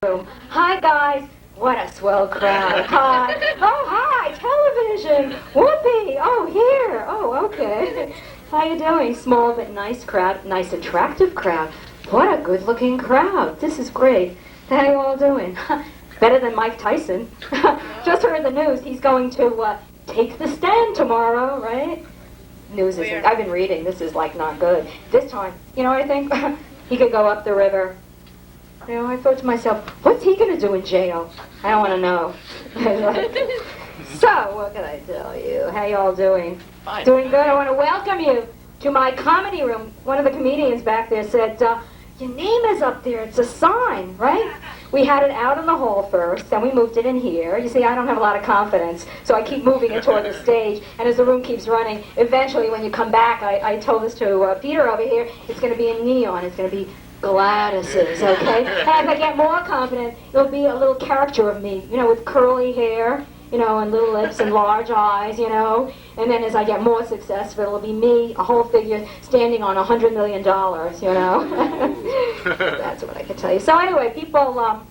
Hi guys, what a swell crowd. Hi. Oh hi, television. Whoopee. Oh here. Oh okay. How you doing? Small but nice crowd. Nice attractive crowd. What a good looking crowd. This is great. How you all doing? Better than Mike Tyson. Just heard the news. He's going to take the stand tomorrow, right? News isn't. I've been reading. This is like not good. This time, you know what I think? He could go up the river. You know, I thought to myself, what's he going to do in jail? I don't want to know. So, what can I tell you? How you all doing? Fine. Doing good. I want to welcome you to my comedy room. One of the comedians back there said, your name is up there. It's a sign, right? We had it out in the hall first, then we moved it in here. You see, I don't have a lot of confidence, so I keep moving it toward the stage, and as the room keeps running, eventually when you come back, I told this to Peter over here, it's going to be in neon. It's going to be Gladys's, okay? And as I get more confident, it'll be a little character of me, you know, with curly hair, you know, and little lips and large eyes, you know. And then as I get more successful, it'll be me, a whole figure, standing on $100 million, you know. That's what I can tell you. So anyway, people, a lot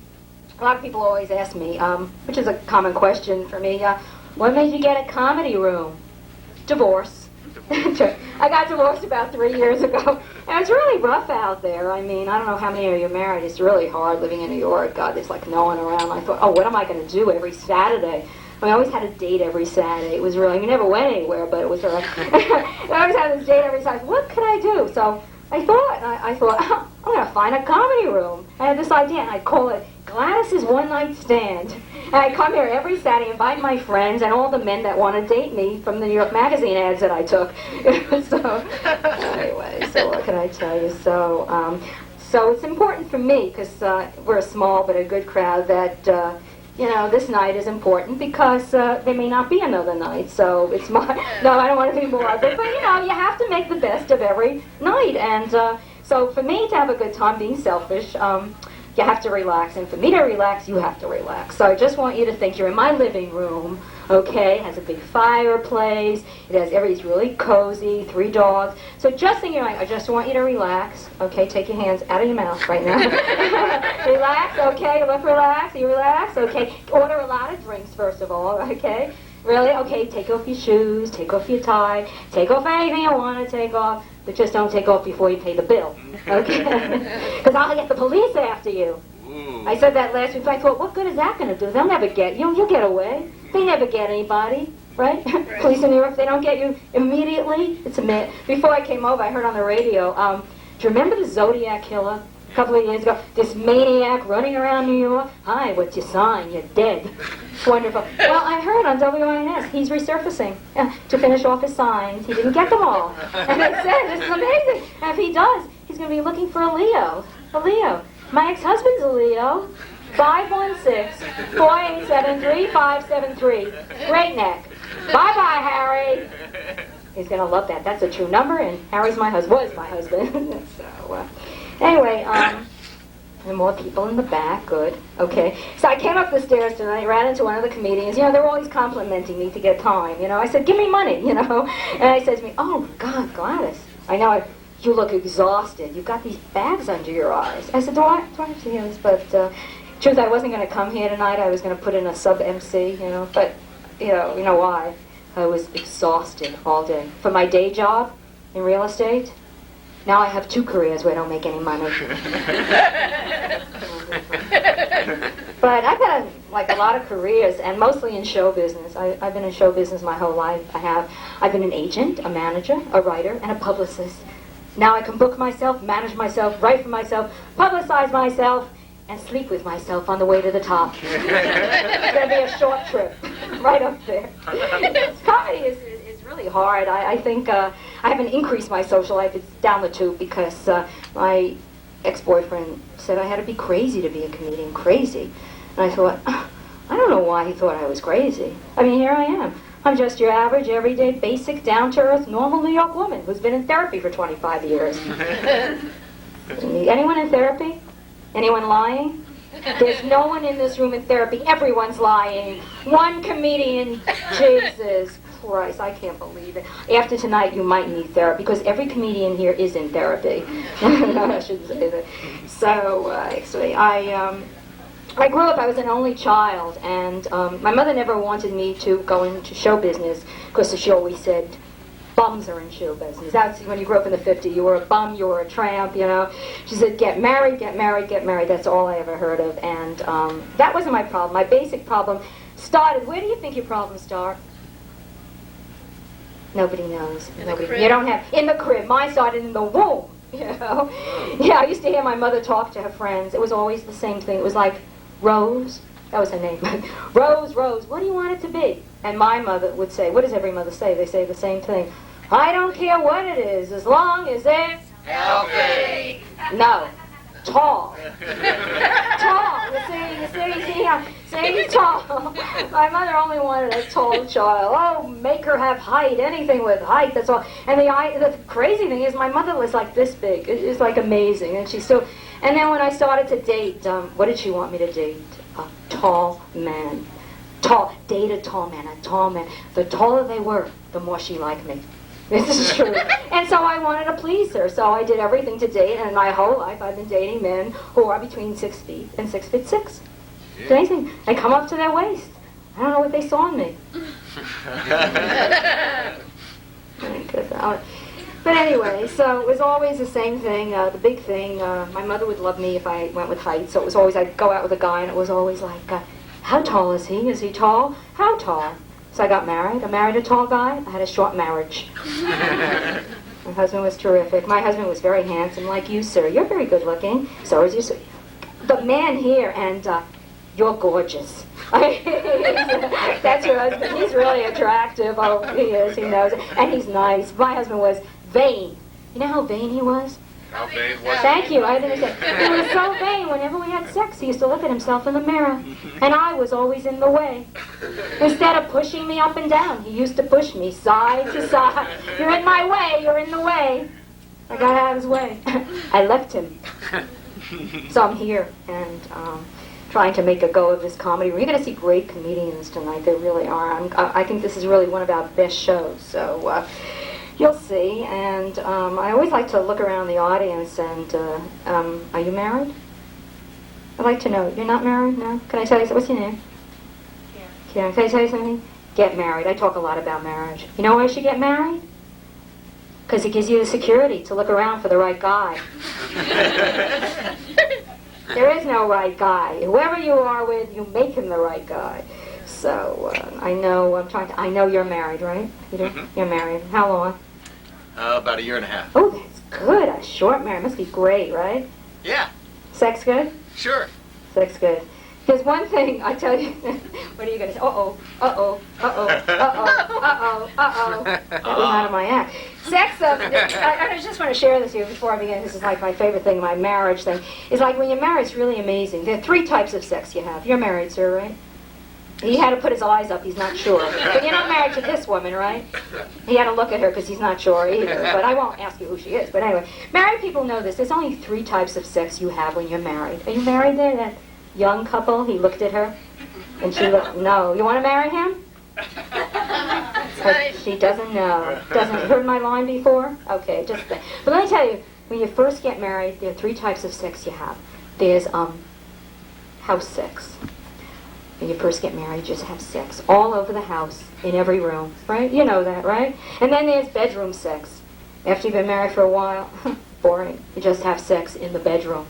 of people always ask me, which is a common question for me, what made you get a comedy room? Divorce. I got divorced about 3 years ago, and it's really rough out there. I mean, I don't know how many of you are married. It's really hard living in New York. God, there's like no one around. I thought, oh, what am I going to do every Saturday? I always had a date every Saturday. It was really, we never went anywhere, but it was I always had this date every Saturday. What could I do? So I thought, I'm going to find a comedy room. I had this idea, and I'd call it Gladys's One Night Stand. And I come here every Saturday, invite my friends and all the men that want to date me from the New York Magazine ads that I took. So, anyway, so what can I tell you? So it's important for me, because we're a small but a good crowd, that, you know, this night is important because there may not be another night. So it's no, I don't want to be morbid, but, you know, you have to make the best of every night. And so for me to have a good time, being selfish, you have to relax, and for me to relax, you have to relax. So I just want you to think you're in my living room, okay? It has a big fireplace. It has everything's really cozy, 3 dogs. So just think you're like, I just want you to relax, okay? Take your hands out of your mouth right now. Relax, okay? You look relaxed. You relax, okay? Order a lot of drinks first of all, okay? Really? Okay, take off your shoes, take off your tie, take off anything you want to take off, but just don't take off before you pay the bill, okay? Because I'll get the police after you. Ooh. I said that last week, but I thought, what good is that going to do? They'll never get you. You'll get away. They never get anybody, right? Police in New York, they don't get you immediately. It's a minute. Before I came over, I heard on the radio, do you remember the Zodiac killer? A couple of years ago, this maniac running around New York. Hi, what's your sign? You're dead. Wonderful. Well, I heard on WINS he's resurfacing to finish off his signs. He didn't get them all. And they said, this is amazing. And if he does, he's going to be looking for a Leo. A Leo. My ex-husband's a Leo. 516-487-3573. Great neck. Bye-bye, Harry. He's going to love that. That's a true number, and Harry's was my husband. So, anyway, and more people in the back, good, okay. So I came up the stairs tonight, ran into one of the comedians, you know, they're always complimenting me to get time, you know. I said, give me money, you know. And he says to me, oh, God, Gladys, I know you look exhausted. You've got these bags under your eyes. I said, do I have to hear this? But, truth, I wasn't going to come here tonight. I was going to put in a sub-MC, you know, but, you know why? I was exhausted all day. For my day job in real estate, now I have 2 careers where I don't make any money. But I've had like a lot of careers, and mostly in show business. I've been in show business my whole life. I've been an agent, a manager, a writer, and a publicist. Now I can book myself, manage myself, write for myself, publicize myself, and sleep with myself on the way to the top. It's going to be a short trip, right up there. Comedy is really hard. I think I haven't increased my social life. It's down the tube because my ex-boyfriend said I had to be crazy to be a comedian. Crazy. And I thought, I don't know why he thought I was crazy. I mean, here I am. I'm just your average, everyday, basic, down-to-earth, normal New York woman who's been in therapy for 25 years. Anyone in therapy? Anyone lying? There's no one in this room in therapy. Everyone's lying. One comedian. Jesus Christ, I can't believe it. After tonight, you might need therapy, because every comedian here is in therapy. No, I shouldn't say that. So, actually, I grew up, I was an only child, and my mother never wanted me to go into show business because she always said, bums are in show business. That's when you grew up in the 50s, you were a bum, you were a tramp, you know. She said, get married, get married, get married. That's all I ever heard of, and that wasn't my problem. My basic problem started, where do you think your problems start? Nobody knows. Nobody. You don't have, in the crib. Mine started in the womb, you know. Yeah, I used to hear my mother talk to her friends. It was always the same thing. It was like, Rose, that was her name. Rose, Rose, what do you want it to be? And my mother would say, what does every mother say? They say the same thing. I don't care what it is, as long as it's healthy. No, tall. Tall. See, tall. My mother only wanted a tall child. Oh, make her have height, anything with height, that's all. And the crazy thing is my mother was like this big. It's like amazing. And she's so, and then when I started to date, what did she want me to date? A tall man. Date a tall man, a tall man. The taller they were, the more she liked me. This is true. And so I wanted to please her, so I did everything to date, and my whole life I've been dating men who are between 6 feet and 6'6". Yeah. Anything. They come up to their waist. I don't know what they saw in me. But anyway, so it was always the same thing, the big thing. My mother would love me if I went with height, so it was always, I'd go out with a guy, and it was always like, how tall is he? Is he tall? How tall? So I got married. I married a tall guy. I had a short marriage. My husband was terrific. My husband was very handsome, like you, sir. You're very good looking. So is you, sir. The man here, and you're gorgeous. That's your husband. He's really attractive. Oh, he is. He knows it. And he's nice. My husband was vain. You know how vain he was? How vain was he? Thank you. I didn't say. He was so vain. Whenever we had sex, he used to look at himself in the mirror, and I was always in the way. Instead of pushing me up and down, he used to push me side to side. You're in my way. You're in the way. I got out of his way. I left him. So I'm here and trying to make a go of this comedy. We're going to see great comedians tonight. They really are. I think this is really one of our best shows. So. You'll see, and I always like to look around the audience, and are you married? I'd like to know. You're not married? No? Can I tell you, what's your name? Karen. Can I tell you something? Get married. I talk a lot about marriage. You know why you should get married? Because it gives you the security to look around for the right guy. There is no right guy. Whoever you are with, you make him the right guy. So, I know you're married, right? You do? Mm-hmm. You're married. How long? About a year and a half. Oh, that's good. A short marriage must be great, right? Yeah. Sex good? Sure. Sex good. There's one thing, I tell you, what are you going to say? Uh-oh, uh-oh, uh-oh, uh-oh, uh-oh, uh-oh. That was out of my act. Sex, I just want to share this with you before I begin. This is like my favorite thing, my marriage thing. Is like when you're married, it's really amazing. There are 3 types of sex you have. You're married, sir, right? He had to put his eyes up, he's not sure. But you're not married to this woman, right? He had to look at her because he's not sure either. But I won't ask you who she is. But anyway, married people know this. There's only 3 types of sex you have when you're married. Are you married there? That young couple, he looked at her. And she looked, no. You want to marry him? But she doesn't know. Doesn't heard my line before? Okay, just but let me tell you, when you first get married, there are 3 types of sex you have. There's house sex. When you first get married, you just have sex all over the house, in every room, right? You know that, right? And then there's bedroom sex. After you've been married for a while, boring. You just have sex in the bedroom.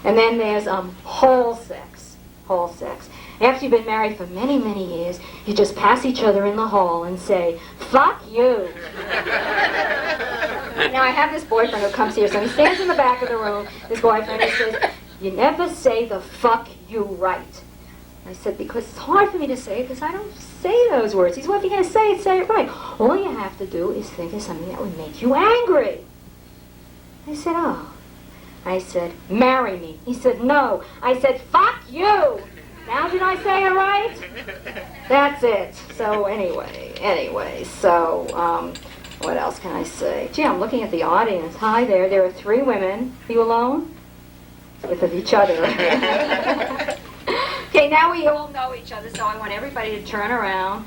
And then there's hall sex. Hall sex. After you've been married for many, many years, you just pass each other in the hall and say, "Fuck you." Now, I have this boyfriend who comes here, so he stands in the back of the room, this boyfriend, he says, "You never say the fuck you right." I said, because it's hard for me to say it, because I don't say those words. He said, well, if you're going to say it right. All you have to do is think of something that would make you angry. I said, oh. I said, marry me. He said, no. I said, fuck you. Now did I say it right? That's it. So anyway, so what else can I say? Gee, I'm looking at the audience. Hi there. There are 3 women. Are you alone? With each other. Okay, now we all know each other, so I want everybody to turn around.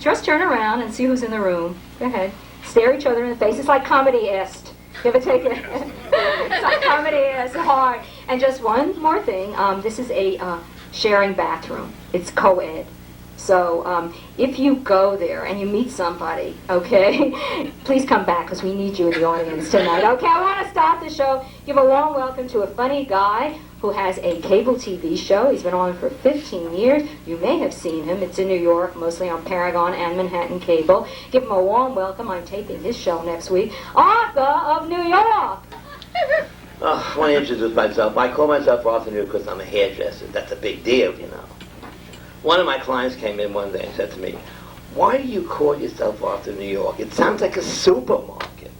Just turn around and see who's in the room. Go ahead. Stare each other in the face. It's like comedy-est. You ever take it? It's like comedy-est, hard. And just one more thing. This is a sharing bathroom. It's co-ed. So if you go there and you meet somebody, okay, please come back because we need you in the audience tonight. Okay, I want to start the show. Give a warm welcome to a funny guy who has a cable TV show. He's been on for 15 years. You may have seen him. It's in New York, mostly on Paragon and Manhattan Cable. Give him a warm welcome. I'm taping his show next week. Arthur of New York. I want to introduce myself. I call myself Arthur New York because I'm a hairdresser. That's a big deal, you know. One of my clients came in one day and said to me, "Why do you call yourself Arthur New York? It sounds like a supermarket."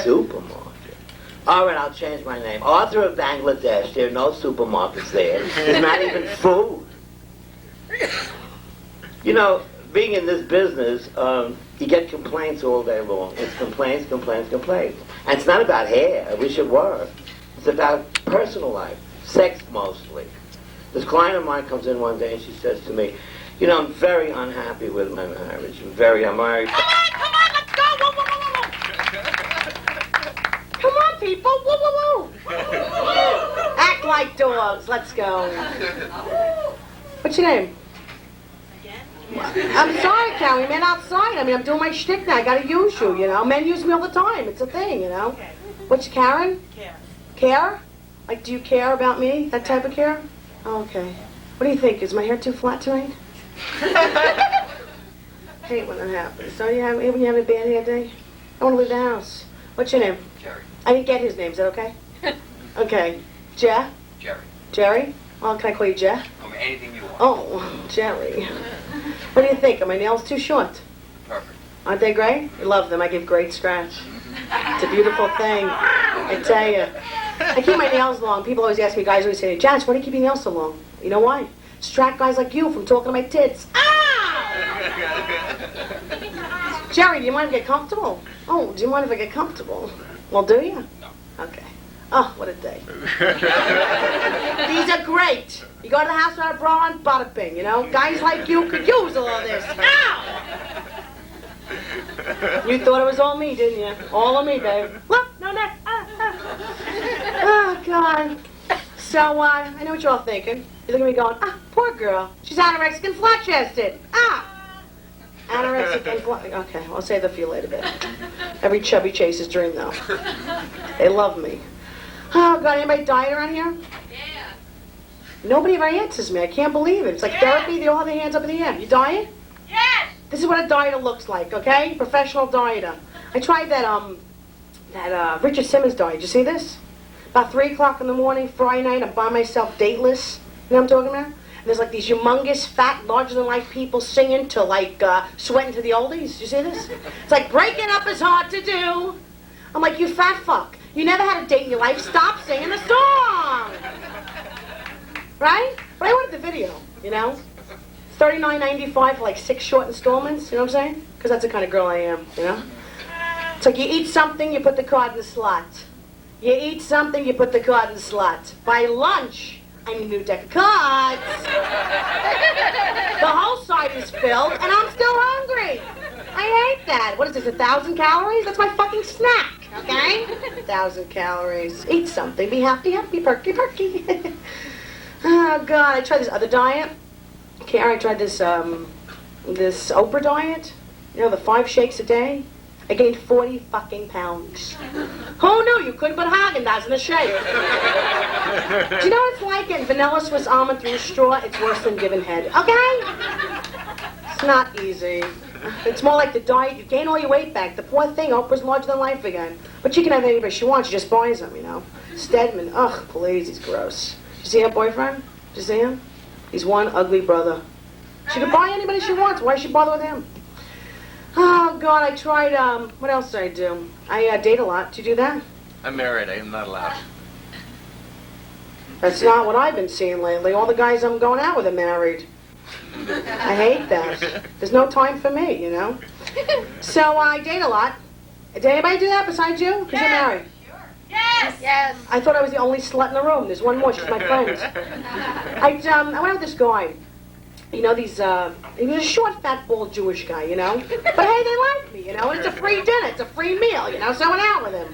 Supermarket. All right, I'll change my name. Arthur of Bangladesh. There are no supermarkets there. There's not even food. You know, being in this business, you get complaints all day long. It's complaints, complaints, complaints. And it's not about hair. I wish it were. It's about personal life. Sex mostly. This client of mine comes in one day and she says to me, "You know, I'm very unhappy with my marriage. I'm married." Come on, let's go! Whoa, whoa, whoa, whoa. Come on, people! Whoa, whoa, whoa! Act like dogs. Let's go. What's your name? I'm sorry, Carrie. Men outside. I mean, I'm doing my shtick now. I gotta use you, you know. Men use me all the time. It's a thing, you know. What's Karen? Care. Care? Like, do you care about me? That type of care? Oh, okay. What do you think? Is my hair too flat tonight? Hate when that happens. Don't you have, when you have a bad hair day? I want to leave the house. What's your name? Jerry. I didn't get his name. Is that okay? Okay. Jerry? Jerry? Oh, can I call you Jer? Anything you want. Oh, Jerry. What do you think? Are my nails too short? Perfect. Aren't they great? I love them. I give great scratch. It's a beautiful thing. I tell you. I keep my nails long. People always ask me, guys always say, "Janice, why do you keep your nails so long?" You know why? Distract guys like you from talking to my tits. Jerry, do you mind if I get comfortable? Oh, do you mind if I get comfortable? Well, do you? No. Okay. Oh, what a day. These are great. You go to the house without a bra on, bada bing, you know? Guys like you could use all of this. Ow! You thought it was all me, didn't you? All of me, babe. Look, no neck. Oh, God. So, I know what you're all thinking. You're looking at me going, poor girl. She's anorexic and flat-chested. Anorexic and flat... Okay, I'll save that for you later, babe. Every chubby chaser's dream, though. They love me. Oh, God, anybody dying around here? Yeah. Nobody ever answers me. I can't believe it. It's like therapy. They all have their hands up in the air. You dying? Yes. This is what a dieter looks like, okay? Professional dieter. I tried that Richard Simmons diet. Did you see this? About 3 o'clock in the morning, Friday night, I'm by myself, dateless. You know what I'm talking about? And there's like these humongous, fat, larger-than-life people singing to like Sweating to the Oldies. Did you see this? It's like, breaking up is hard to do. I'm like, you fat fuck. You never had a date in your life. Stop singing the song. Right? But I wanted the video, you know? $39.95 for like 6 short installments, you know what I'm saying? Because that's the kind of girl I am, you know? It's like you eat something, you put the card in the slot. You eat something, you put the card in the slot. By lunch, I need a new deck of cards. The whole side is filled, and I'm still hungry. I hate that. What is this, 1,000 calories? That's my fucking snack, okay? 1,000 calories. Eat something, be happy, happy, perky, perky. Oh, God, I tried this other diet. Karen, I tried this Oprah diet. You know, the 5 shakes a day. I gained 40 fucking pounds. Who knew you couldn't put Haagen-Dazs in a shake? Do you know what it's like getting vanilla Swiss almond through a straw? It's worse than giving head, okay? It's not easy. It's more like the diet. You gain all your weight back. The poor thing, Oprah's larger than life again. But she can have anybody she wants. She just buys them, you know. Stedman, ugh, please, he's gross. Did you see her boyfriend? Did you see him? He's one ugly brother. She can buy anybody she wants. Why does she bother with him? Oh, God, I tried, what else did I do? I date a lot. Do you do that? I'm married. I am not allowed. That's not what I've been seeing lately. All the guys I'm going out with are married. I hate that. There's no time for me, you know? So I date a lot. Did anybody do that besides you? Because you're married. Yes. Yes. I thought I was the only slut in the room. There's one more. She's my friend. I went out with this guy. You know, he was a short, fat, bald Jewish guy, you know? But hey, they like me, you know? And it's a free dinner. It's a free meal, you know? So I went out with him.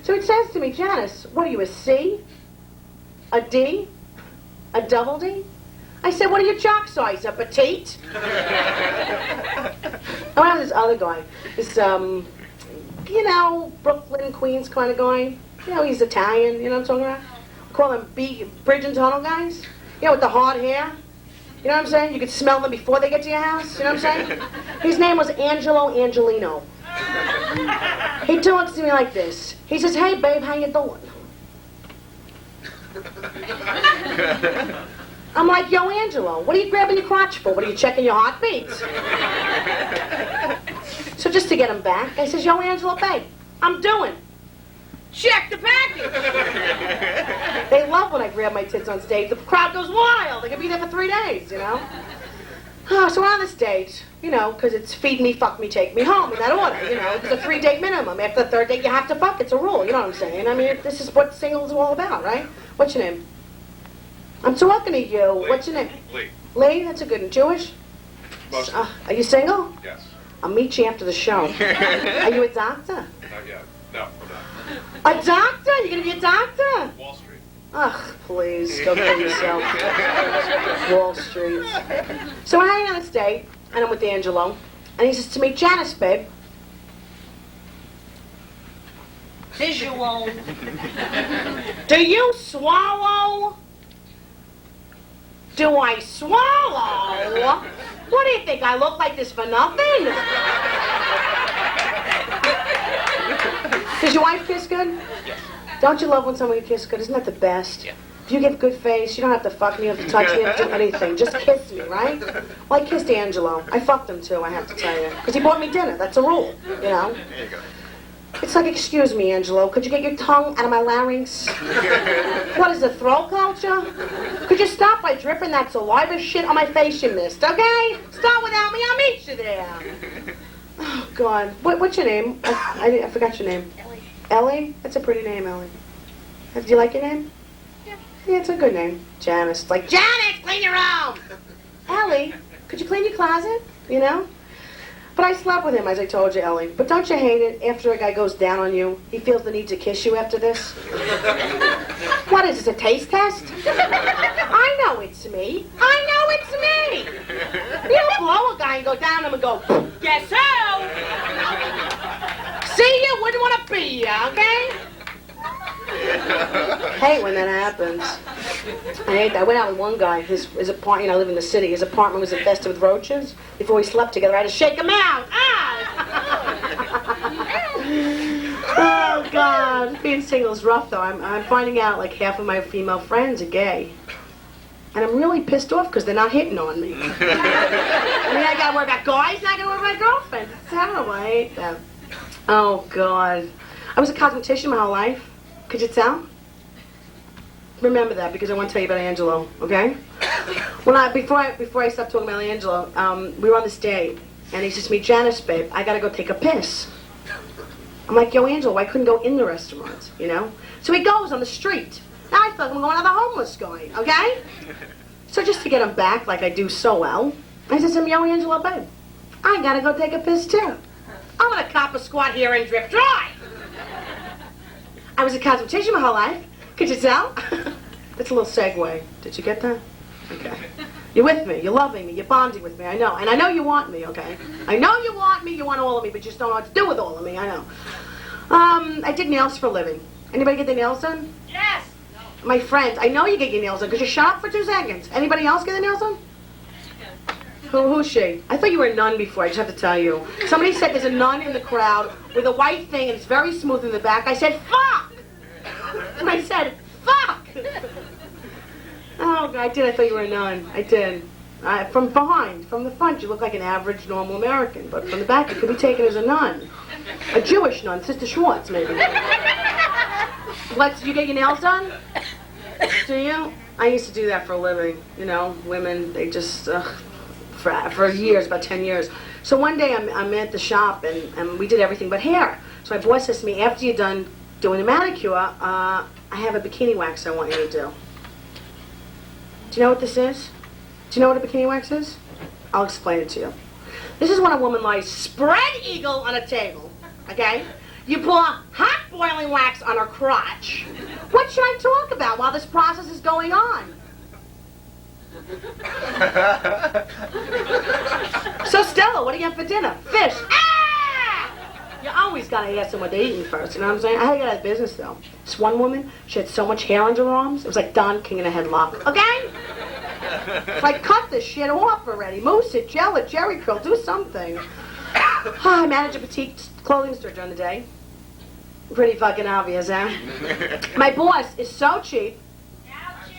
So he says to me, Janice, what are you, a C? A D? A double D? I said, what are your jock size? A petite? I went out with this other guy. This, Brooklyn, Queens kind of guy. He's Italian, you know what I'm talking about? We call them bridge and tunnel guys. With the hard hair. You know what I'm saying? You could smell them before they get to your house. You know what I'm saying? His name was Angelo Angelino. He talks to me like this. He says, hey, babe, how you doing? I'm like, yo, Angelo, what are you grabbing your crotch for? What are you checking your heartbeats? So just to get him back, I says, yo, Angelo, babe, I'm doing. Check the package. They love when I grab my tits on stage. The crowd goes wild. They can be there for 3 days, So we're on the stage, because it's feed me, fuck me, take me home in that order, It's a 3-date minimum. After the 3rd date, you have to fuck. It's a rule, you know what I'm saying? I mean, this is what singles are all about, right? What's your name? I'm talking to you. Lee. What's your name? Lee. Lee? That's a good one. Jewish? Mostly. Are you single? Yes. I'll meet you after the show. Are you a doctor? Not yet. No, I'm not. A doctor? You're going to be a doctor? Wall Street. Ugh, please, go kill yourself. Wall Street. So we're hanging on this date, and I'm with Angelo, and he says to me, Janice, babe. Visual. Do you swallow? Do I swallow? What do you think, I look like this for nothing? Does your wife kiss good? Yes. Don't you love when somebody kisses good? Isn't that the best? Yeah. If you give good face, you don't have to fuck me, you don't have to touch me, you don't have to do anything. Just kiss me, right? Well, I kissed Angelo. I fucked him too, I have to tell you. Because he bought me dinner. That's a rule, There you go. It's like, excuse me, Angelo, could you get your tongue out of my larynx? What is the throat culture? Could you stop by dripping that saliva shit on my face you missed, okay? Start without me, I'll meet you there. Oh, God. What's your name? I forgot your name. Ellie. Ellie? That's a pretty name, Ellie. Do you like your name? Yeah. Yeah, it's a good name. Janice. It's like, Janice, clean your room! Ellie, could you clean your closet? But I slept with him, as I told you, Ellie. But don't you hate it? After a guy goes down on you, he feels the need to kiss you after this? What is this, a taste test? I know it's me. I know it's me! You don't blow a guy and go down on him and go, guess who? See you, wouldn't want to be you, okay? Hate when that happens. I hate that. I went out with one guy. His apartment, I live in the city. His apartment was infested with roaches. Before we slept together, I had to shake him out. Oh, God. Being single is rough, though. I'm finding out like half of my female friends are gay. And I'm really pissed off because they're not hitting on me. I gotta worry about guys, and I gotta worry about my girlfriend. It's terrible. I hate that. Oh, God. I was a cosmetician my whole life. Could you tell? Remember that, because I want to tell you about Angelo, okay? Before I stopped talking about Angelo, we were on this date, and he says to me, Janice, babe, I gotta go take a piss. I'm like, yo, Angelo, I couldn't go in the restaurant, So he goes on the street. Now I feel like I'm going on the homeless guy, okay? So just to get him back, like I do so well, I said to him, yo, Angelo, babe, I gotta go take a piss too. I'm gonna cop a squat here and drip dry. I was a cosmetician my whole life. Could you tell? That's a little segue. Did you get that? Okay. You're with me. You're loving me. You're bonding with me. I know. And I know you want me, okay? I know you want me. You want all of me, but you just don't know what to do with all of me. I know. I did nails for a living. Anybody get their nails done? Yes. My friends. I know you get your nails done because you shut up for 2 seconds. Anybody else get their nails done? Who's she? I thought you were a nun before. I just have to tell you. Somebody said there's a nun in the crowd with a white thing and it's very smooth in the back. I said, fuck! And I said, fuck! Oh, I did. I thought you were a nun. I did. From behind, from the front, you look like an average, normal American. But from the back, you could be taken as a nun. A Jewish nun. Sister Schwartz, maybe. You get your nails done? Do you? I used to do that for a living. Women, they just... For years, about 10 years. So one day I'm at the shop and we did everything but hair. So my boss says to me, after you're done doing a manicure, I have a bikini wax I want you to do. Do you know what this is? Do you know what a bikini wax is? I'll explain it to you. This is when a woman lies spread eagle on a table, okay? You pour hot boiling wax on her crotch. What should I talk about while this process is going on? So Stella, what do you have for dinner? Fish. Ah! You always gotta ask them what they're eating first, you know what I'm saying? I had to get out of business though. This one woman, she had so much hair under her arms, it was like Don King in a headlock. Okay? So I cut this shit off already. Mousse it, gel it, jerry curl, do something. I manage a petite clothing store during the day. Pretty fucking obvious, huh? My boss is so cheap.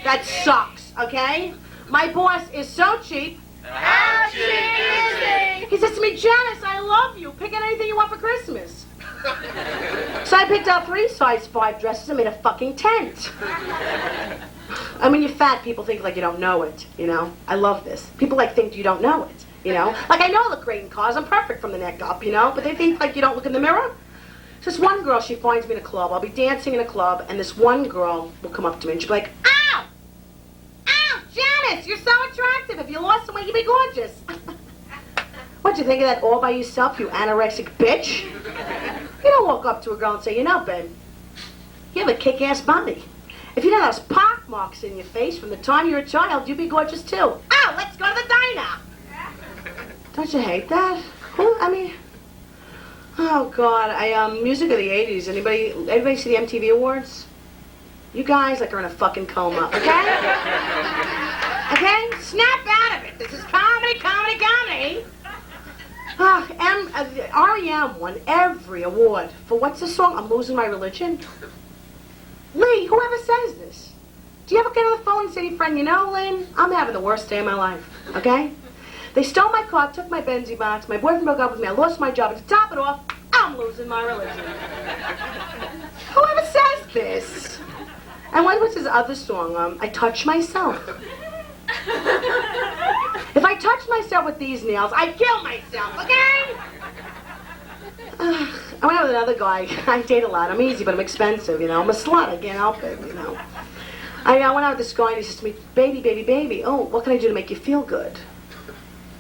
That sucks, okay? My boss is so cheap. How cheap is he? He says to me, Janice, I love you. Pick out anything you want for Christmas. So I picked out 3 size 5 dresses and made a fucking tent. I mean, you're fat, people think like you don't know it, you know? I love this. People like think you don't know it, you know? Like I know I look great in cars, I'm perfect from the neck up, you know? But they think like you don't look in the mirror. So this one girl, she finds me in a club. I'll be dancing in a club, and this one girl will come up to me and she'll be like, ow! Ow, Janice, you're so attractive. If you lost some weight, you'd be gorgeous. What'd you think of that all by yourself, you anorexic bitch? You don't walk up to a girl and say, you know, babe, you have a kick-ass body. If you don't have those pock marks in your face from the time you were a child, you'd be gorgeous too. Oh, let's go to the diner. Don't you hate that? Who, I mean, oh God, music of the 80s. Anybody see the MTV Awards? You guys like are in a fucking coma, okay? Okay? Snap out of it. This is comedy, comedy, comedy. R.E.M. won every award for what's the song? I'm Losing My Religion. Lee, whoever says this, do you ever get on the phone and say to your friend, you know, Lynn, I'm having the worst day of my life, okay? They stole my car, took my Benzie box, my boyfriend broke up with me, I lost my job, and to top it off, I'm losing my religion. Whoever says this? And what was his other song? I Touch Myself. If I touch myself with these nails, I kill myself, okay? I went out with another guy. I date a lot. I'm easy, but I'm expensive, you know. I'm a slut. I can't help it, you know. I went out with this guy, and he says to me, baby, baby, baby, oh, what can I do to make you feel good?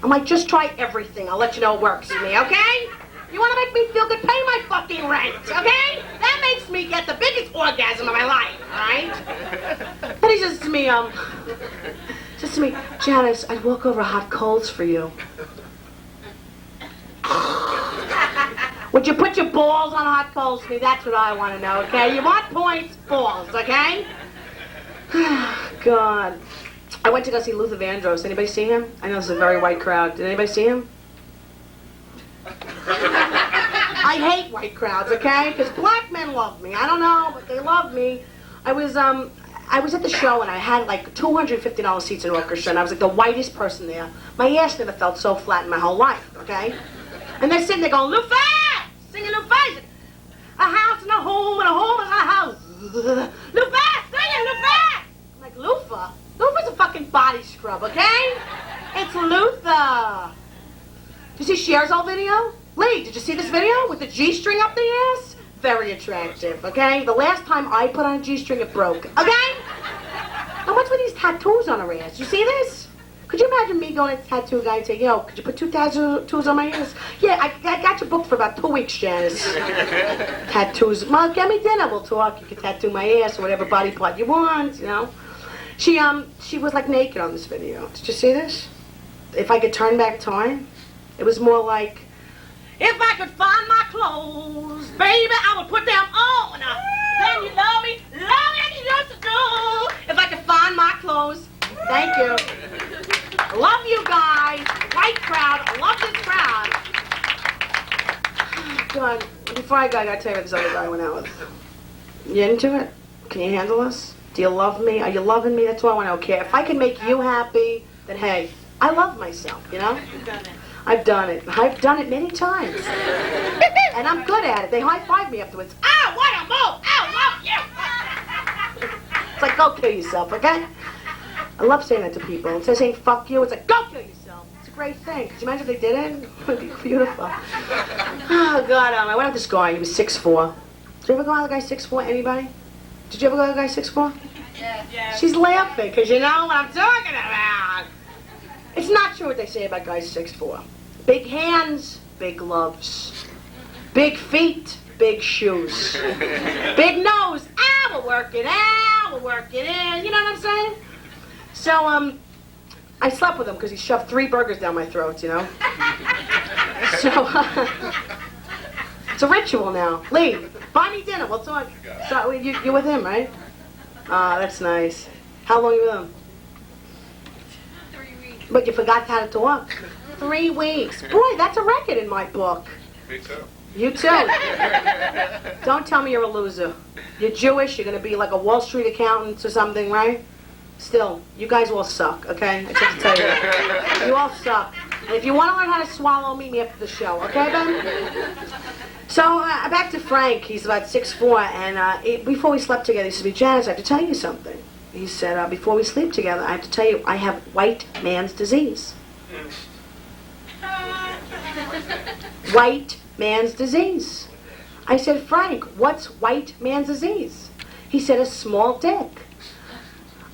I'm like, just try everything. I'll let you know it works for me, okay? You want to make me feel good? Pay my fucking rent, okay? That makes me get the biggest orgasm of my life, all right? And he says to me, Janice, I'd walk over hot coals for you. Would you put your balls on hot coals for me? That's what I want to know, okay? You want points? Balls, okay? God. I went to go see Luther Vandross. Anybody see him? I know this is a very white crowd. Did anybody see him? I hate white crowds, okay? Because black men love me. I don't know, but they love me. I was at the show and I had like $250 seats in orchestra and I was like the whitest person there. My ass never felt so flat in my whole life, okay? And they're sitting there going, Luther! Singing Luther! A house and a home and a home and a house. Luther! Singing Luther! I'm like, Luther? Luther's a fucking body scrub, okay? It's Luther. Did you see Cher's old video? Lee, did you see this video with the G-string up the ass? Very attractive, okay? The last time I put on a G-string, it broke, okay? And what's with these tattoos on her ass? You see this? Could you imagine me going to the tattoo guy and saying, yo, could you put 2 tattoos on my ass? Yeah, I got you booked for about 2 weeks, Janice. Tattoos. Well, get me dinner, we'll talk. You can tattoo my ass or whatever body part you want, you know? She was like naked on this video. Did you see this? If I could turn back time, it was more like, if I could find my clothes, baby, I would put them on. Then you love me like you used to do. If I could find my clothes. Thank you. Love you guys. White crowd. I love this crowd. God, before I go, I gotta tell you about this other guy I went out with. You into it? Can you handle us? Do you love me? Are you loving me? That's all I want to know. Okay, if I can make you happy, then hey, I love myself, you know? You've done it. I've done it. I've done it many times. And I'm good at it. They high-five me afterwards. Oh, what a move! Oh, love you! It's like, go kill yourself, okay? I love saying that to people. Instead of saying, fuck you, it's like, go kill yourself. It's a great thing. Could you imagine if they did it? It would be beautiful. Oh, God, I went out with this guy. He was 6'4". Did you ever go out with a guy 6'4"? Anybody? Did you ever go out with a guy 6'4"? Yeah. She's laughing, because you know what I'm talking about. It's not true what they say about guys 6'4". Big hands, big gloves. Big feet, big shoes. Big nose, we'll work it out, we'll work it in. You know what I'm saying? So, I slept with him because he shoved 3 burgers down my throat, you know? So, it's a ritual now. Lee, buy me dinner. We'll talk. So, you're with him, right? Ah, that's nice. How long are you with him? 3 weeks. But you forgot how to talk. 3 weeks. Boy, that's a record in my book. Me too. You too. Don't tell me you're a loser. You're Jewish. You're going to be like a Wall Street accountant or something, right? Still, you guys all suck, okay? I just have to tell you that. You all suck. And if you want to learn how to swallow, meet me after the show, okay, Ben? So, back to Frank. He's about 6'4", and before we slept together, he said to me, Janice, I have to tell you something. He said, before we sleep together, I have to tell you, I have white man's disease. White man's disease. I said, Frank, what's white man's disease? He said, a small dick.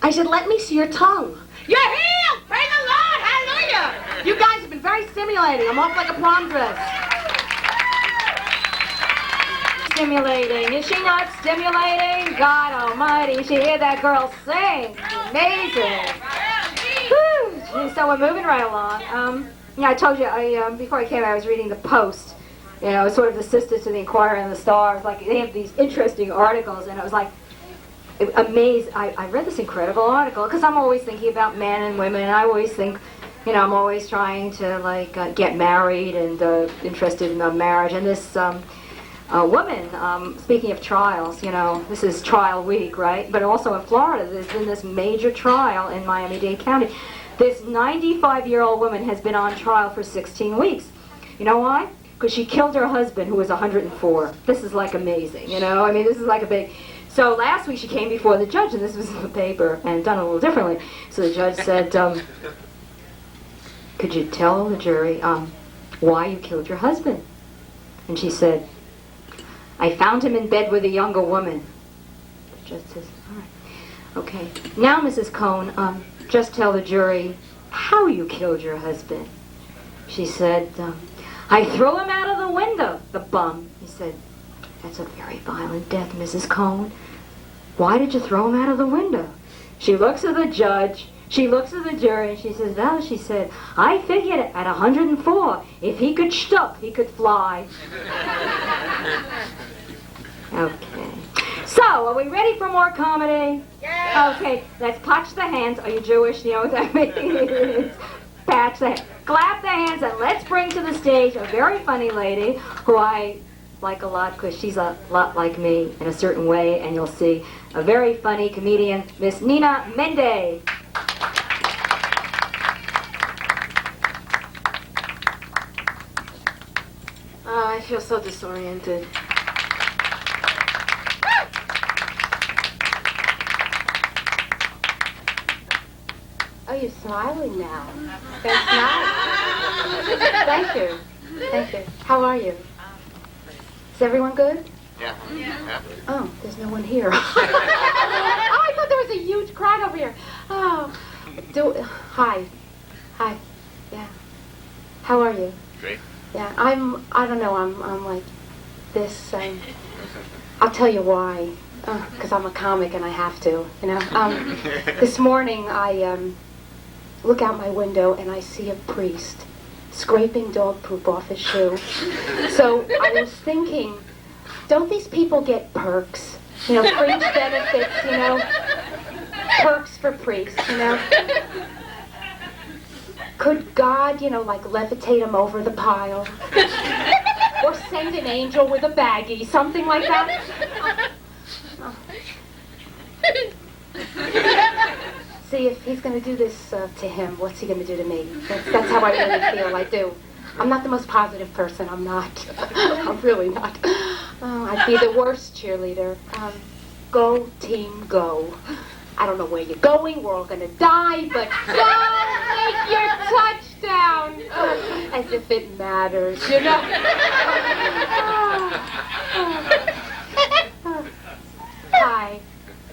I said, let me see your tongue. You're healed! Praise the Lord! Hallelujah! You guys have been very stimulating. I'm off like a prom dress. Stimulating. Is she not stimulating? God almighty. You should hear that girl sing. Amazing. Whew. So we're moving right along. Yeah, I told you, before I came, I was reading the Post. You know, it's sort of the sister to the Inquirer and the Star. It's like they have these interesting articles, and it was like amazed. I read this incredible article because I'm always thinking about men and women. And I always think, you know, I'm always trying to like get married and interested in marriage. And this woman, speaking of trials, you know, this is trial week, right? But also in Florida, there's been this major trial in Miami-Dade County. This 95-year-old woman has been on trial for 16 weeks. You know why? Because she killed her husband, who was 104. This is like amazing, you know? I mean, this is like a big... So last week she came before the judge, and this was in the paper, and done a little differently. So the judge said, could you tell the jury why you killed your husband? And she said, I found him in bed with a younger woman. The judge says, all right. Okay. Now, Mrs. Cohn, just tell the jury how you killed your husband. She said, I threw him out of the window, the bum. He said, that's a very violent death, Mrs. Cohn. Why did you throw him out of the window? She looks at the judge, she looks at the jury, and she says, well, she said, I figured at 104, if he could shtup, he could fly. Okay. So, are we ready for more comedy? Yeah. Okay, let's patch the hands. Are you Jewish? You know what that means? Patch the hands. Clap the hands, and let's bring to the stage a very funny lady who I like a lot because she's a lot like me in a certain way, and you'll see a very funny comedian, Miss Nina Mende. Oh, I feel so disoriented. Oh, you're smiling now. That's nice. Thank you. Thank you. How are you? Is everyone good? Yeah. Oh, there's no one here. Oh, I thought there was a huge crowd over here. Oh, hi. Hi. Yeah. How are you? Great. Yeah, I don't know, I'm like this, I'll tell you why, because I'm a comic and I have to, you know. This morning I look out my window and I see a priest scraping dog poop off his shoe. So I was thinking, don't these people get perks? You know, fringe benefits, you know, perks for priests, you know. Could God, you know, like levitate him over the pile? Or send an angel with a baggie, something like that? See, if he's going to do this to him, what's he going to do to me? That's how I really feel, I do. I'm not the most positive person, I'm not. I'm really not. Oh, I'd be the worst cheerleader. Go, team, go. I don't know where you're going, we're all gonna die, but go make your touchdown! As if it matters, you know? Hi.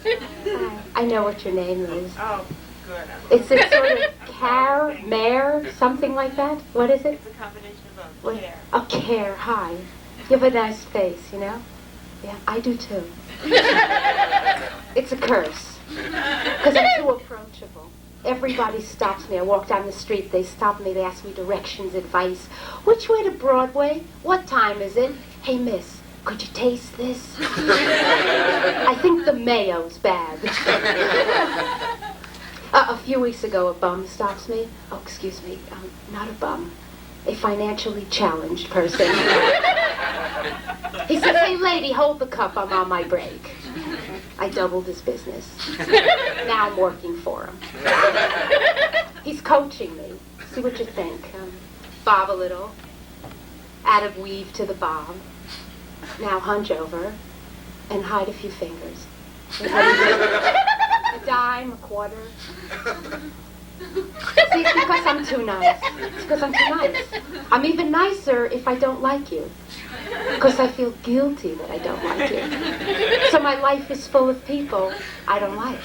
Hi. I know what your name is. Oh, good. It's a sort of mare, something like that? What is it? It's a combination of both. Care. A care, hi. You have a nice face, you know? Yeah, I do too. It's a curse. Because I'm too approachable. Everybody stops me. I walk down the street. They stop me. They ask me directions, advice. Which way to Broadway? What time is it? Hey, miss, could you taste this? I think the mayo's bad. A few weeks ago, a bum stops me. Oh, excuse me, not a bum. A financially challenged person. He says, hey, lady, hold the cup. I'm on my break. I doubled his business. Now I'm working for him. He's coaching me. See what you think. Bob a little. Add a weave to the bob. Now hunch over and hide a few fingers. A dime, a quarter. See, it's because I'm too nice. It's because I'm too nice. I'm even nicer if I don't like you. Because I feel guilty that I don't like you. So my life is full of people I don't like.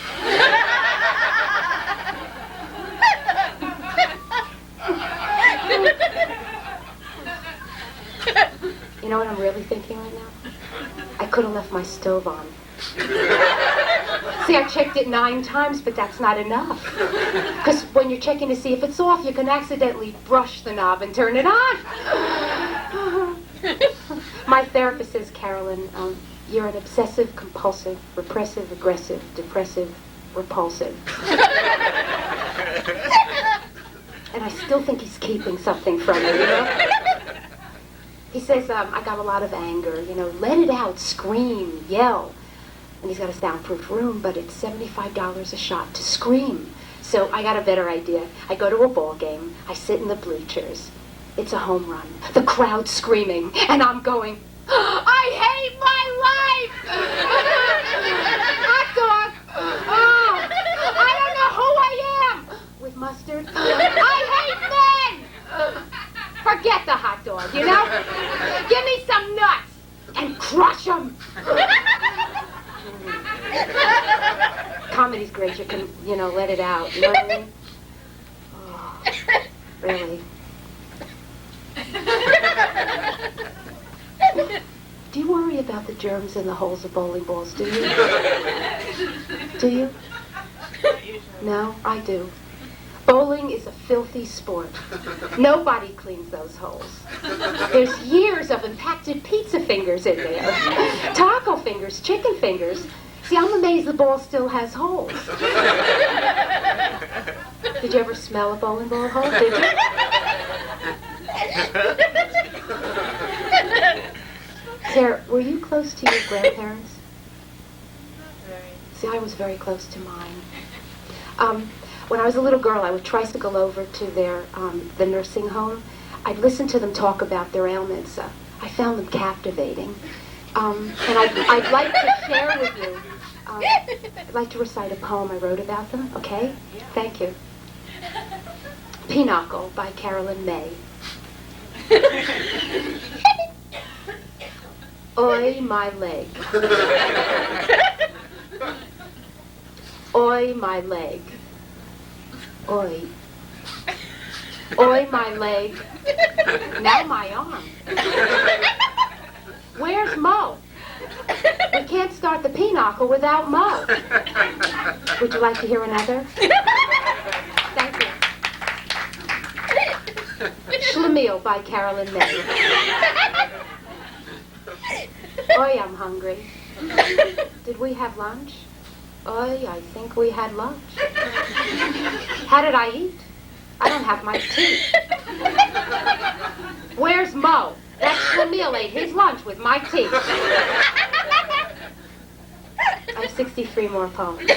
You know what I'm really thinking right now? I could have left my stove on. See, I checked it 9 times, but that's not enough. Because when you're checking to see if it's off, you can accidentally brush the knob and turn it on. My therapist says, Carolyn, you're an obsessive, compulsive, repressive, aggressive, depressive, repulsive. And I still think he's keeping something from me, you know? He says, I got a lot of anger, you know, let it out, scream, yell. And he's got a soundproof room, but it's $75 a shot to scream. So I got a better idea. I go to a ball game, I sit in the bleachers. It's a home run. The crowd's screaming, and I'm going, I hate my life! Hot dog! Oh, I don't know who I am! With mustard? I hate men! Forget the hot dog, you know? Give me some nuts and crush them! Comedy's great. You can, you know, let it out. You know what I mean? Oh, really? Do you worry about the germs in the holes of bowling balls, do you? Do you? No, I do. Bowling is a filthy sport. Nobody cleans those holes. There's years of impacted pizza fingers in there. Taco fingers, chicken fingers. See, I'm amazed the ball still has holes. Did you ever smell a bowling ball hole? Did you? Sarah, were you close to your grandparents? See, I was very close to mine. When I was a little girl, I would tricycle over to their the nursing home. I'd listen to them talk about their ailments. I found them captivating. And I'd like to share with you. I'd like to recite a poem I wrote about them, okay? Thank you. Pinochle by Carolyn May. Oi, my leg. Oi, my leg. Oi. Oi, my leg. Now my arm. Where's Mo? We can't start the Pinochle without Mo. Would you like to hear another? Thank you. Schlemiel by Carolyn May. Oi, I'm hungry. Did we have lunch? Oi, I think we had lunch. How did I eat? I don't have my teeth. Where's Mo? That Schlemiel ate his lunch with my teeth. I have 63 more poems.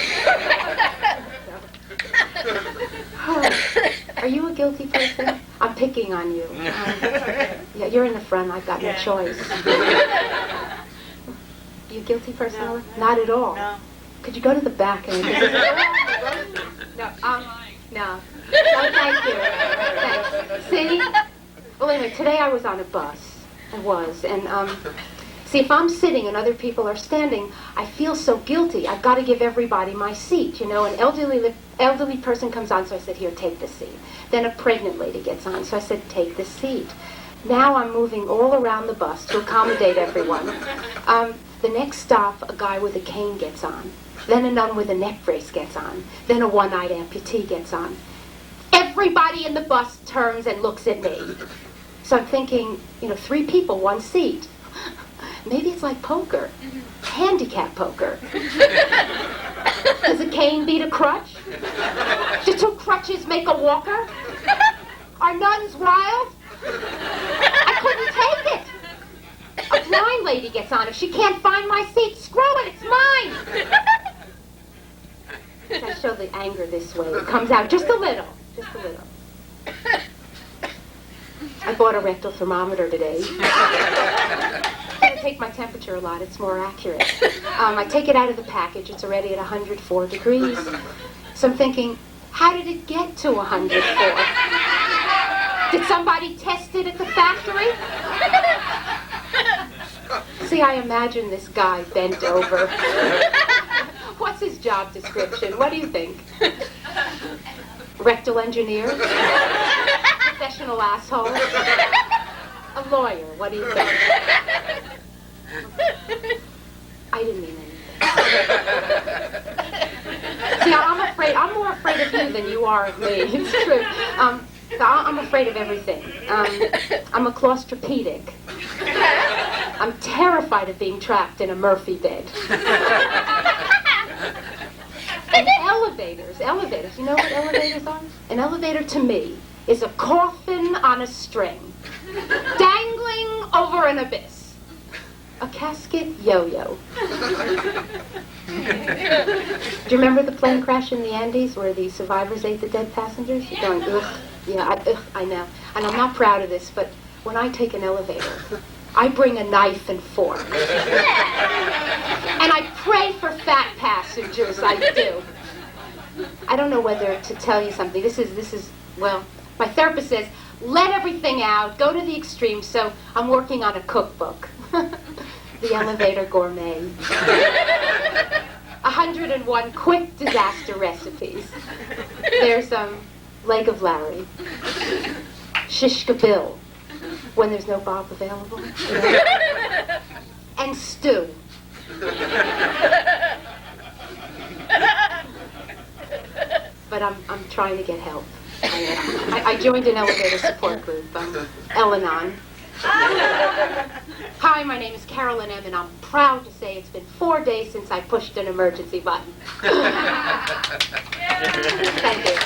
Are you a guilty person? I'm picking on you. Yeah, you're in the front. I've got no choice. You a guilty person? No. Not at all. No. Could you go to the back and... No, no. Oh, thank you. Thanks. See? Well, anyway, today I was on a bus. I was. And, see, if I'm sitting and other people are standing, I feel so guilty. I've got to give everybody my seat. You know, an elderly person comes on, so I said, here, take the seat. Then a pregnant lady gets on, so I said, take the seat. Now I'm moving all around the bus to accommodate everyone. The next stop, a guy with a cane gets on. Then a nun with a neck brace gets on. Then a one-eyed amputee gets on. Everybody in the bus turns and looks at me. So I'm thinking, 3 people, 1 seat. Maybe it's like poker. Handicap poker. Does a cane beat a crutch? Do 2 crutches make a walker? Are nuns wild? I couldn't take it. A blind lady gets on. If she can't find my seat, screw it, it's mine. I show the anger this way. It comes out just a little. Just a little. I bought a rectal thermometer today. I take my temperature a lot. It's more accurate. I take it out of the package. It's already at 104 degrees. So I'm thinking, how did it get to 104? Did somebody test it at the factory? See, I imagine this guy bent over. What's his job description? What do you think? Rectal engineer? Professional asshole? A lawyer? What do you think? I didn't mean anything. See, I'm more afraid of you than you are of me. It's true. I'm afraid of everything. I'm a claustropedic. I'm terrified of being trapped in a Murphy bed. And elevators, you know what elevators are? An elevator to me is a coffin on a string, dangling over an abyss. A casket yo-yo. Do you remember the plane crash in the Andes where the survivors ate the dead passengers? You're going, ugh. Yeah, I know. And I'm not proud of this, but when I take an elevator, I bring a knife and fork. And I pray for fat passengers, I do. I don't know whether to tell you something. This is, well, my therapist says, let everything out, go to the extreme, so I'm working on a cookbook. The Elevator Gourmet. 101 quick disaster recipes. There's leg of Larry. Shishka Bill, when there's no Bob available. And stew. But I'm trying to get help. I joined an elevator support group, Al-Anon. Hi, my name is Carolyn M., and I'm proud to say it's been 4 days since I pushed an emergency button. Thank you.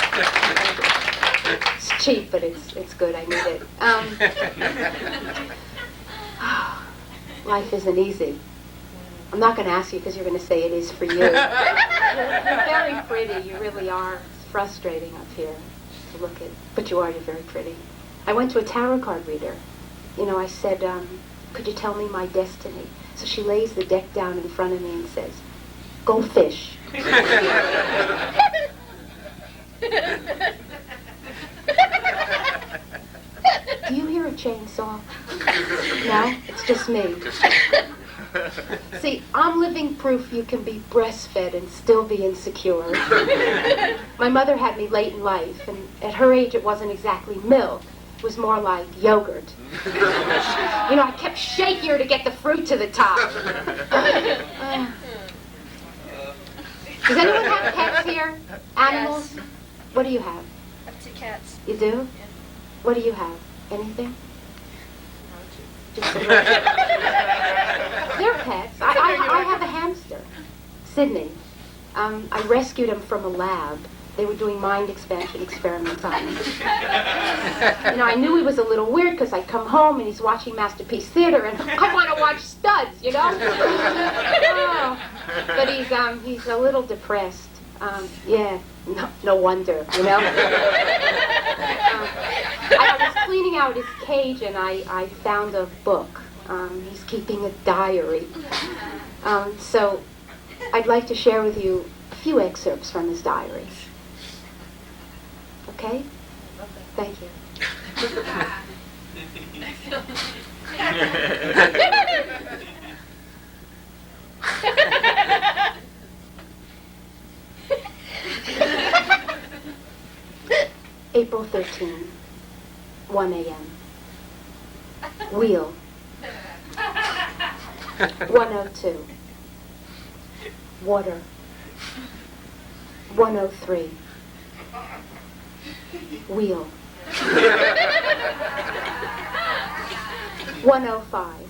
It's cheap, but it's good. I need it. Life isn't easy. I'm not going to ask you because you're going to say it is for you. You're very pretty. You really are. It's frustrating up here to look at. But you're very pretty. I went to a tarot card reader. I said, could you tell me my destiny? So she lays the deck down in front of me and says, go fish. Do you hear a chainsaw? No? It's just me. See, I'm living proof you can be breastfed and still be insecure. My mother had me late in life, and at her age it wasn't exactly milk. It was more like yogurt. I kept shaking her to get the fruit to the top. Does anyone have pets here? Animals? Yes. What do you have? I have 2 cats. You do? Yeah. What do you have? Anything? Just They're pets. I have a hamster, Sydney. I rescued him from a lab. They were doing mind expansion experiments on him. I knew he was a little weird because I'd come home and he's watching Masterpiece Theater and I want to watch Studs, Oh. But he's a little depressed. Yeah, no wonder, I was cleaning out his cage and I found a book. He's keeping a diary. So I'd like to share with you a few excerpts from his diary. Okay? Thank you. April 13, 1 a.m. Wheel. 102. Water. 103. Wheel. 105.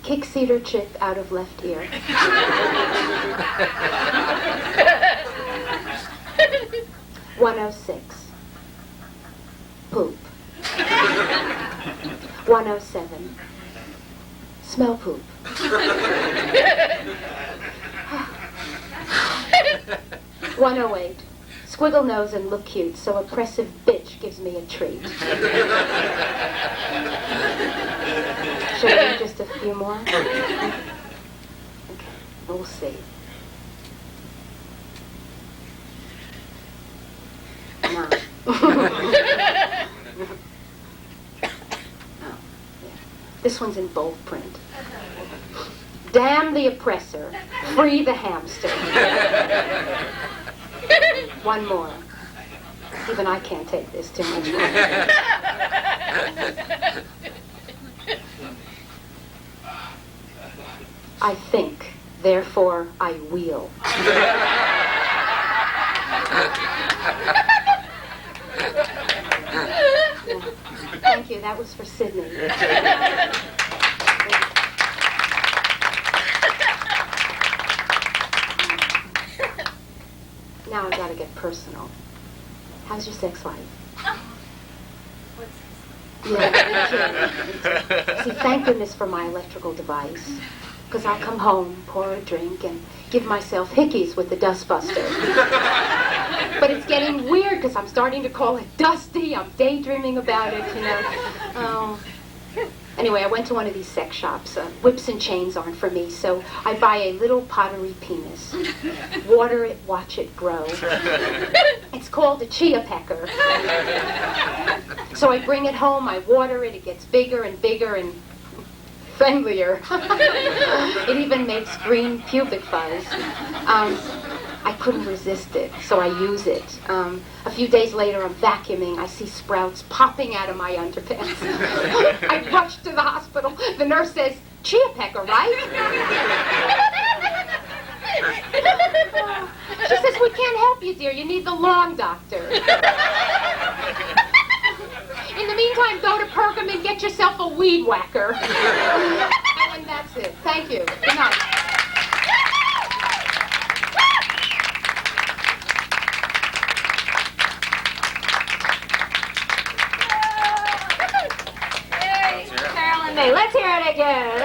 Kick cedar chip out of left ear. 106. Poop. 107. Smell poop. 108. Squiggle nose and look cute, so oppressive bitch gives me a treat. Should I do just a few more? Okay, we'll see. Now. This one's in bold print. Damn the oppressor, free the hamster. One more. Even I can't take this too much more. I think, therefore I wheel. Yeah. Thank you, that was for Sydney. Now I've got to get personal. How's your sex life? Yeah, me too. See, thank goodness for my electrical device. Because I'll come home, pour a drink, and give myself hickeys with the dustbuster. But it's getting weird because I'm starting to call it dusty. I'm daydreaming about it, you know. Oh. Anyway, I went to one of these sex shops. Whips and chains aren't for me, so I buy a little pottery penis. Water it, watch it grow. It's called a chia pecker. So I bring it home, I water it, it gets bigger and bigger and friendlier. It even makes green pubic fuzz. I couldn't resist it, so I use it. A few days later, I'm vacuuming. I see sprouts popping out of my underpants. I rush to the hospital. The nurse says, chia pecker, right? She says, we can't help you, dear. You need the lawn doctor. In the meantime, go to Perkam and get yourself a weed whacker. And that's it. Thank you. Good night. Hey, let's hear it again.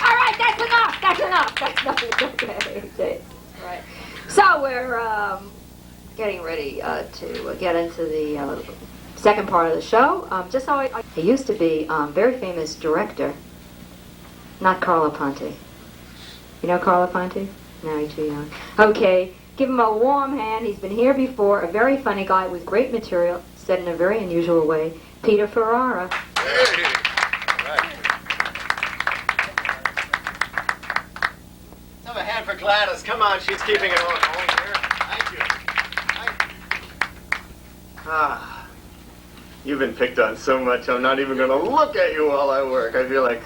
All right, that's enough. That's okay. Right. So we're getting ready to get into the second part of the show. Just so he used to be very famous director, not Carlo Ponte. You know Carlo Ponte? No, you're too young. Okay, give him a warm hand. He's been here before. A very funny guy with great material, said in a very unusual way. Peter Ferrara. Hey. Right. Have a hand for Gladys. Come on, she's keeping it all going here. Thank you. Ah, you've been picked on so much, I'm not even going to look at you while I work. I feel like,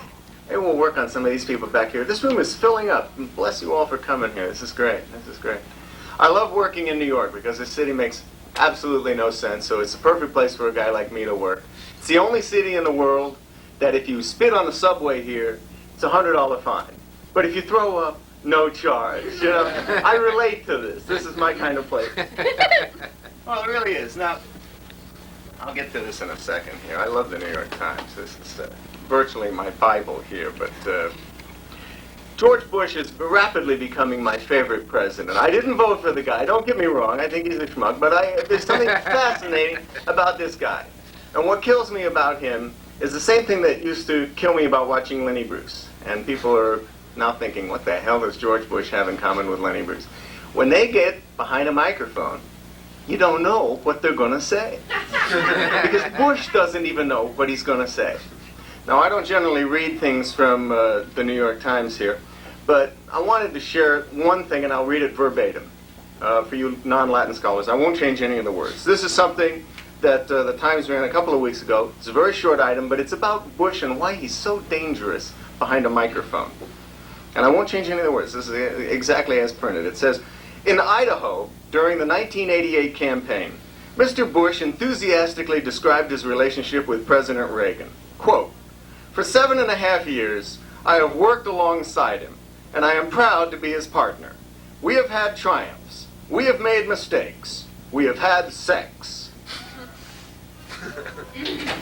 hey, we'll work on some of these people back here. This room is filling up. Bless you all for coming here. This is great. This is great. I love working in New York because the city makes absolutely no sense, so it's the perfect place for a guy like me to work. It's the only city in the world that if you spit on the subway here, it's a $100 fine. But if you throw up, no charge. You know, I relate to this. This is my kind of place. Well, it really is. Now, I'll get to this in a second here. I love the New York Times. This is virtually my Bible here, but George Bush is rapidly becoming my favorite president. I didn't vote for the guy. Don't get me wrong. I think he's a schmuck, but there's something fascinating about this guy. And what kills me about him is the same thing that used to kill me about watching Lenny Bruce. And people are now thinking, what the hell does George Bush have in common with Lenny Bruce? When they get behind a microphone, you don't know what they're going to say. Because Bush doesn't even know what he's going to say. Now, I don't generally read things from the New York Times here, but I wanted to share one thing, and I'll read it verbatim for you non-Latin scholars. I won't change any of the words. This is something that the Times ran a couple of weeks ago. It's a very short item, but it's about Bush and why he's so dangerous behind a microphone. And I won't change any of the words. This is exactly as printed. It says, in Idaho, during the 1988 campaign, Mr. Bush enthusiastically described his relationship with President Reagan. Quote, "For 7.5 years, I have worked alongside him, and I am proud to be his partner. We have had triumphs. We have made mistakes. We have had sex."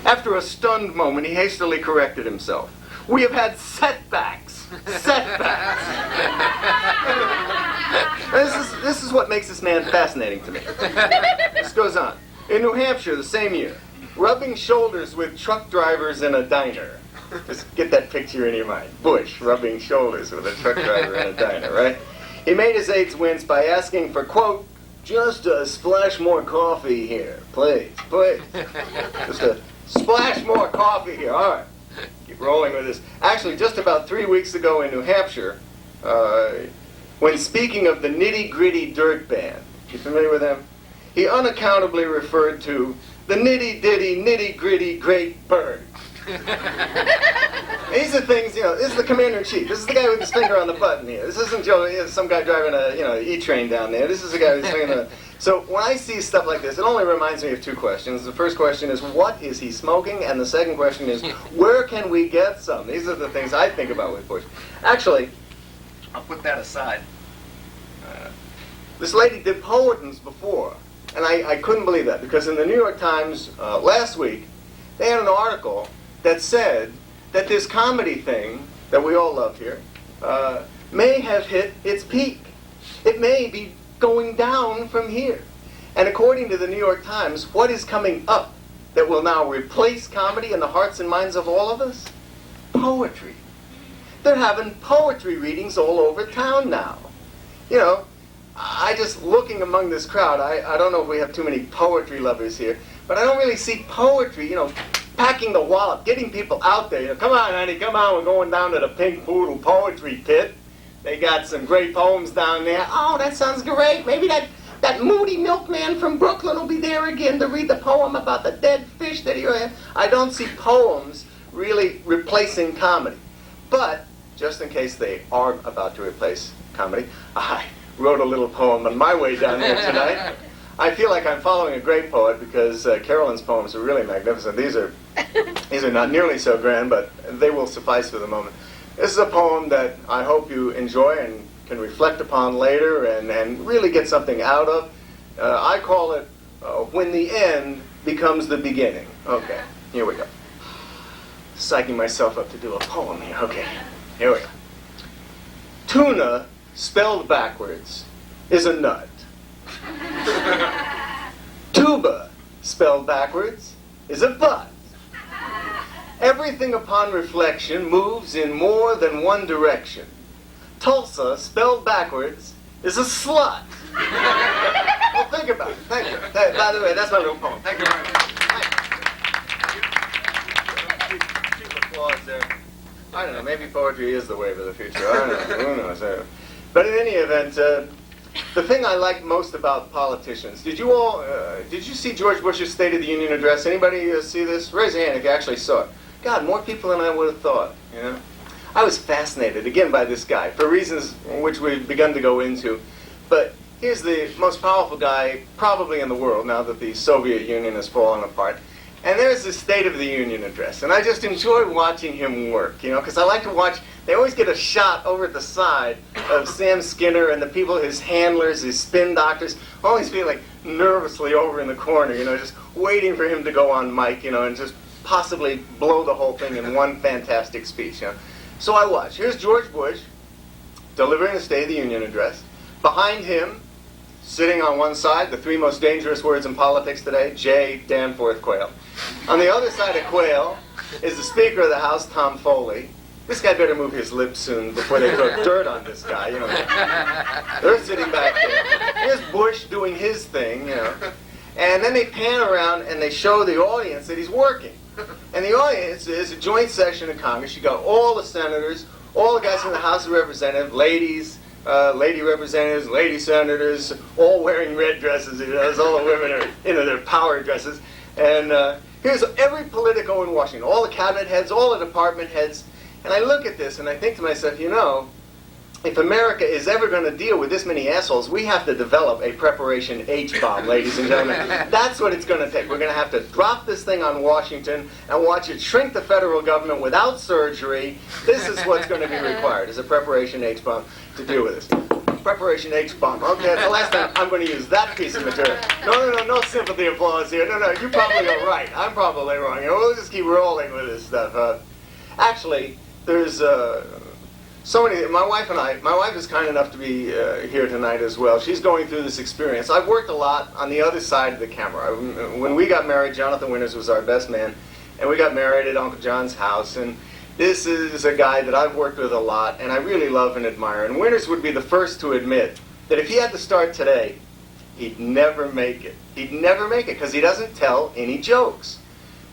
After a stunned moment, he hastily corrected himself. "We have had setbacks. Setbacks." This is what makes this man fascinating to me. This goes on. In New Hampshire, the same year, rubbing shoulders with truck drivers in a diner. Just get that picture in your mind. Bush rubbing shoulders with a truck driver in a diner, right? He made his aides wince by asking for, quote, "Just a splash more coffee here, please, please." Just a splash more coffee here. All right. Keep rolling with this. Actually, just about 3 weeks ago in New Hampshire, when speaking of the Nitty Gritty Dirt Band, you familiar with them? He unaccountably referred to the Nitty Ditty Nitty Gritty Great Bird. These are things, this is the commander-in-chief. This is the guy with his finger on the button here. This isn't some guy driving a, E-train down there. This is the guy who's swinging the... So when I see stuff like this, it only reminds me of two questions. The first question is, what is he smoking? And the second question is, where can we get some? These are the things I think about with Bush. Actually, I'll put that aside. This lady did poetins before, and I couldn't believe that, because in the New York Times last week, they had an article that said that this comedy thing that we all love here may have hit its peak. It may be going down from here. And according to the New York Times, what is coming up that will now replace comedy in the hearts and minds of all of us? Poetry. They're having poetry readings all over town now. I just looking among this crowd, I don't know if we have too many poetry lovers here, but I don't really see poetry, packing the wallop, getting people out there. Come on, honey, come on, we're going down to the Pink Poodle Poetry Pit. They got some great poems down there. Oh, that sounds great. Maybe that moody milkman from Brooklyn will be there again to read the poem about the dead fish that he had. I don't see poems really replacing comedy. But, just in case they are about to replace comedy, I wrote a little poem on my way down there tonight. I feel like I'm following a great poet because Carolyn's poems are really magnificent. These are not nearly so grand, but they will suffice for the moment. This is a poem that I hope you enjoy and can reflect upon later and really get something out of. I call it When the End Becomes the Beginning. Okay, here we go. Psyching myself up to do a poem here. Okay, here we go. Tuna, spelled backwards, is a nut. Tuba, spelled backwards, is a butt. Everything upon reflection moves in more than one direction. Tulsa, spelled backwards, is a slut. Well, think about it. Thank you. By the way, that's my little poem. Thank you very much. Cheap applause there. I don't know, maybe poetry is the wave of the future. I don't know. Who knows? But in any event, the thing I like most about politicians, did you see George Bush's State of the Union address? Anybody see this? Raise your hand if you actually saw it. God, more people than I would have thought, I was fascinated, again, by this guy, for reasons which we've begun to go into. But here's the most powerful guy probably in the world, now that the Soviet Union has fallen apart. And there's the State of the Union address. And I just enjoy watching him work, because I like to watch, they always get a shot over at the side of Sam Skinner and the people, his handlers, his spin doctors, always feel like nervously over in the corner, just waiting for him to go on mic, and just possibly blow the whole thing in one fantastic speech. So I watch. Here's George Bush delivering the State of the Union address. Behind him, sitting on one side, the three most dangerous words in politics today, J. Danforth Quayle. On the other side of Quayle is the Speaker of the House, Tom Foley. This guy better move his lips soon before they throw dirt on this guy, They're sitting back there. Here's Bush doing his thing, And then they pan around and they show the audience that he's working. And the audience is a joint session of Congress. You got all the senators, all the guys in the House of Representatives, ladies, lady representatives, lady senators, all wearing red dresses. All the women are in their power dresses. And here's every politico in Washington, all the cabinet heads, all the department heads. And I look at this and I think to myself, you know, if America is ever going to deal with this many assholes, we have to develop a Preparation H-bomb, ladies and gentlemen. That's what it's going to take. We're going to have to drop this thing on Washington and watch it shrink the federal government without surgery. This is what's going to be required, is a Preparation H-bomb to deal with this. Preparation H-bomb. Okay, that's the last time I'm going to use that piece of material. No sympathy applause here. No, you probably are right. I'm probably wrong. You know, we'll just keep rolling with this stuff. Actually, there's so many. My wife is kind enough to be here tonight as well. She's going through this experience. I've worked a lot on the other side of the camera. When we got married, Jonathan Winters was our best man, and we got married at Uncle John's house. And this is a guy that I've worked with a lot, and I really love and admire. And Winters would be the first to admit that if he had to start today, he'd never make it. He'd never make it because he doesn't tell any jokes.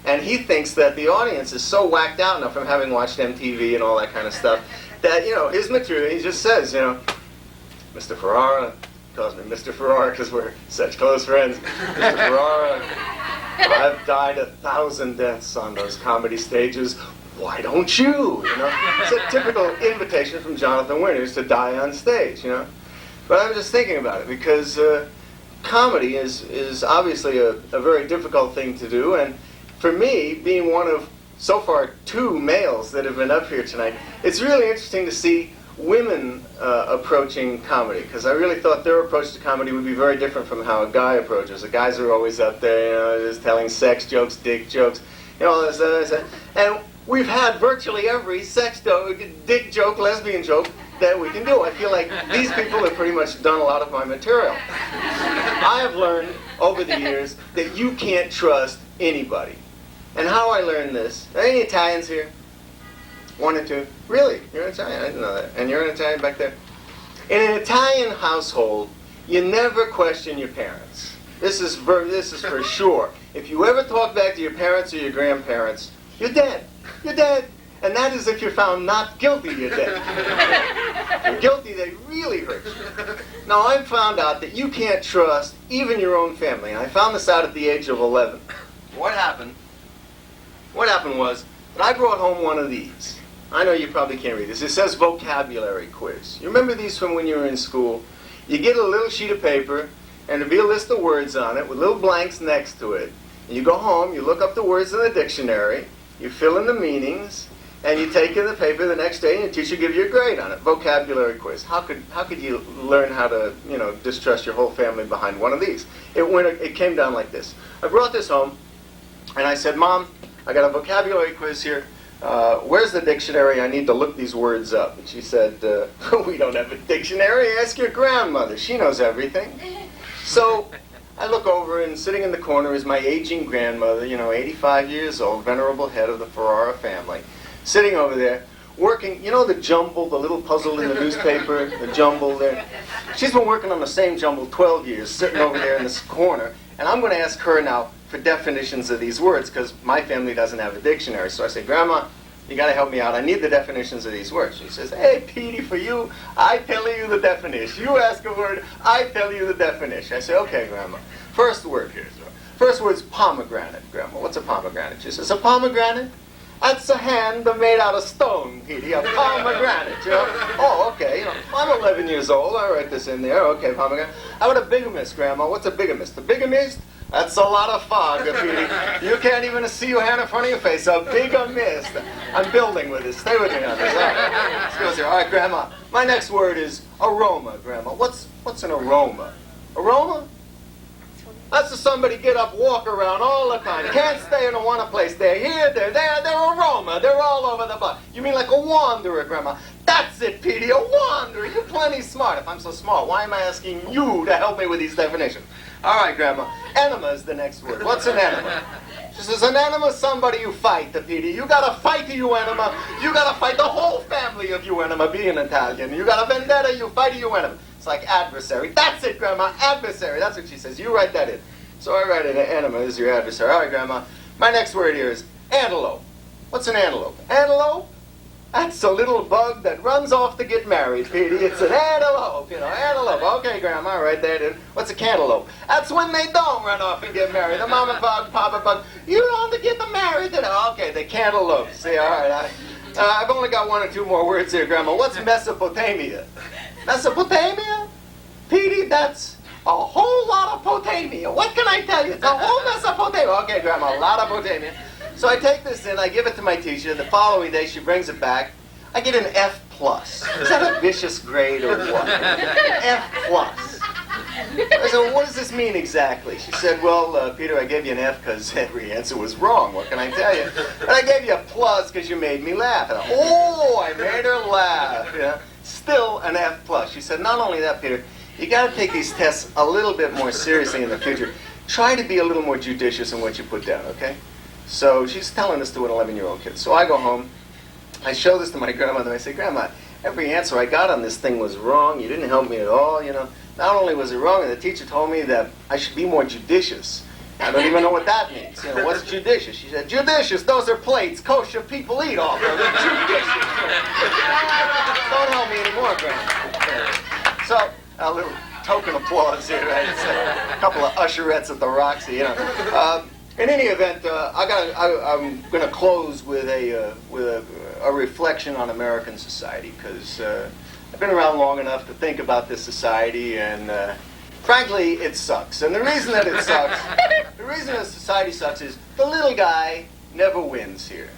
And he thinks that the audience is so whacked out now from having watched MTV and all that kind of stuff that, you know, his material, he just says, you know, Mr. Ferrara, calls me Mr. Ferrara because we're such close friends. Mr. Ferrara, I've died 1,000 deaths on those comedy stages. Why don't you? You know, it's a typical invitation from Jonathan Winters to die on stage, you know. But I'm just thinking about it because comedy is obviously a very difficult thing to do, and for me, being one of, so far, 2 males that have been up here tonight, it's really interesting to see women approaching comedy, because I really thought their approach to comedy would be very different from how a guy approaches. The guys are always up there, you know, just telling sex jokes, dick jokes, you know, all this. And we've had virtually every sex joke, dick joke, lesbian joke that we can do. I feel like these people have pretty much done a lot of my material. I have learned over the years that you can't trust anybody. And how I learned this, are any Italians here? 1 or 2? Really? You're an Italian? I didn't know that. And you're an Italian back there? In an Italian household, you never question your parents. This is for sure. If you ever talk back to your parents or your grandparents, you're dead. You're dead. And that is if you're found not guilty, you're dead. If you're guilty, they really hurt you. Now, I've found out that you can't trust even your own family. And I found this out at the age of 11. What happened was that I brought home one of these. I know you probably can't read this. It says vocabulary quiz. You remember these from when you were in school? You get a little sheet of paper, and there'll be a list of words on it with little blanks next to it. And you go home, you look up the words in the dictionary, you fill in the meanings, and you take in the paper the next day, and your teacher gives you a grade on it. Vocabulary quiz. How could you learn how to, you know, distrust your whole family behind one of these? It came down like this. I brought this home, and I said, Mom, I got a vocabulary quiz here. Where's the dictionary? I need to look these words up. And she said, we don't have a dictionary. Ask your grandmother. She knows everything. So I look over, and sitting in the corner is my aging grandmother, you know, 85 years old, venerable head of the Ferrara family, sitting over there, working, you know the jumble, the little puzzle in the newspaper, the jumble there? She's been working on the same jumble 12 years, sitting over there in this corner, and I'm going to ask her now for definitions of these words, because my family doesn't have a dictionary. So I say, Grandma, you got to help me out. I need the definitions of these words. She says, hey, Petey, for you, I tell you the definition. You ask a word, I tell you the definition. I say, okay, Grandma. First word here. First word's pomegranate, Grandma. What's a pomegranate? She says, a pomegranate? That's a hand made out of stone, Petey, a pomegranate, you know? Oh, okay, you know, I'm 11 years old, I write this in there, okay, pomegranate. How about a bigamist, Grandma? What's a bigamist? A bigamist? That's a lot of fog, Petey. You can't even see your hand in front of your face, a bigamist. I'm building with this, stay with me on this. All right, let's go here. All right, Grandma, my next word is aroma, Grandma. What's an aroma? Aroma? That's just somebody get up, walk around all the time. Can't stay in one place. They're here, they're there, they're aroma. They're all over the bus. You mean like a wanderer, Grandma? That's it, Petey, a wanderer. You're plenty smart. If I'm so smart, why am I asking you to help me with these definitions? All right, Grandma. Enema is the next word. What's an enema? She says, an enema is somebody you fight, Petey. You got to fight you enema. You got to fight the whole family of you enema, being Italian. You got a vendetta, you fight you enema. It's like adversary. That's it, Grandma, adversary. That's what she says. You write that in. So I write in, enema is your adversary. All right, Grandma. My next word here is antelope. What's an antelope? Antelope? That's a little bug that runs off to get married, Petey. It's an antelope, antelope. Okay, Grandma, right there, dude. What's a cantaloupe? That's when they don't run off and get married. The mama bug, papa bug. You don't get them married. Okay, the cantaloupes. See, all right. I've only got one or two more words here, Grandma. What's Mesopotamia? Mesopotamia? Petey, that's a whole lot of Potamia. What can I tell you? It's a whole Mesopotamia. Okay, Grandma, a lot of Potamia. So I take this in, I give it to my teacher. The following day, she brings it back. I get an F+. Is that a vicious grade or what? F+. I said, what does this mean exactly? She said, well, Peter, I gave you an F because every answer was wrong. What can I tell you? But I gave you a plus because you made me laugh. And I made her laugh. Still an F+. She said, not only that, Peter, you got to take these tests a little bit more seriously in the future. Try to be a little more judicious in what you put down, okay? So she's telling this to an 11-year-old kid. So I go home, I show this to my grandmother, and I say, Grandma, every answer I got on this thing was wrong. You didn't help me at all, Not only was it wrong, and the teacher told me that I should be more judicious. I don't even know what that means. What's judicious? She said, judicious, those are plates kosher people eat off of. Judicious. Don't help me anymore, Grandma. So, a little token applause here, right? It's a couple of usherettes at the Roxy, In any event, I'm going to close with a reflection on American society, because I've been around long enough to think about this society, and frankly, it sucks. And the reason that it sucks, the reason that society sucks is the little guy never wins here.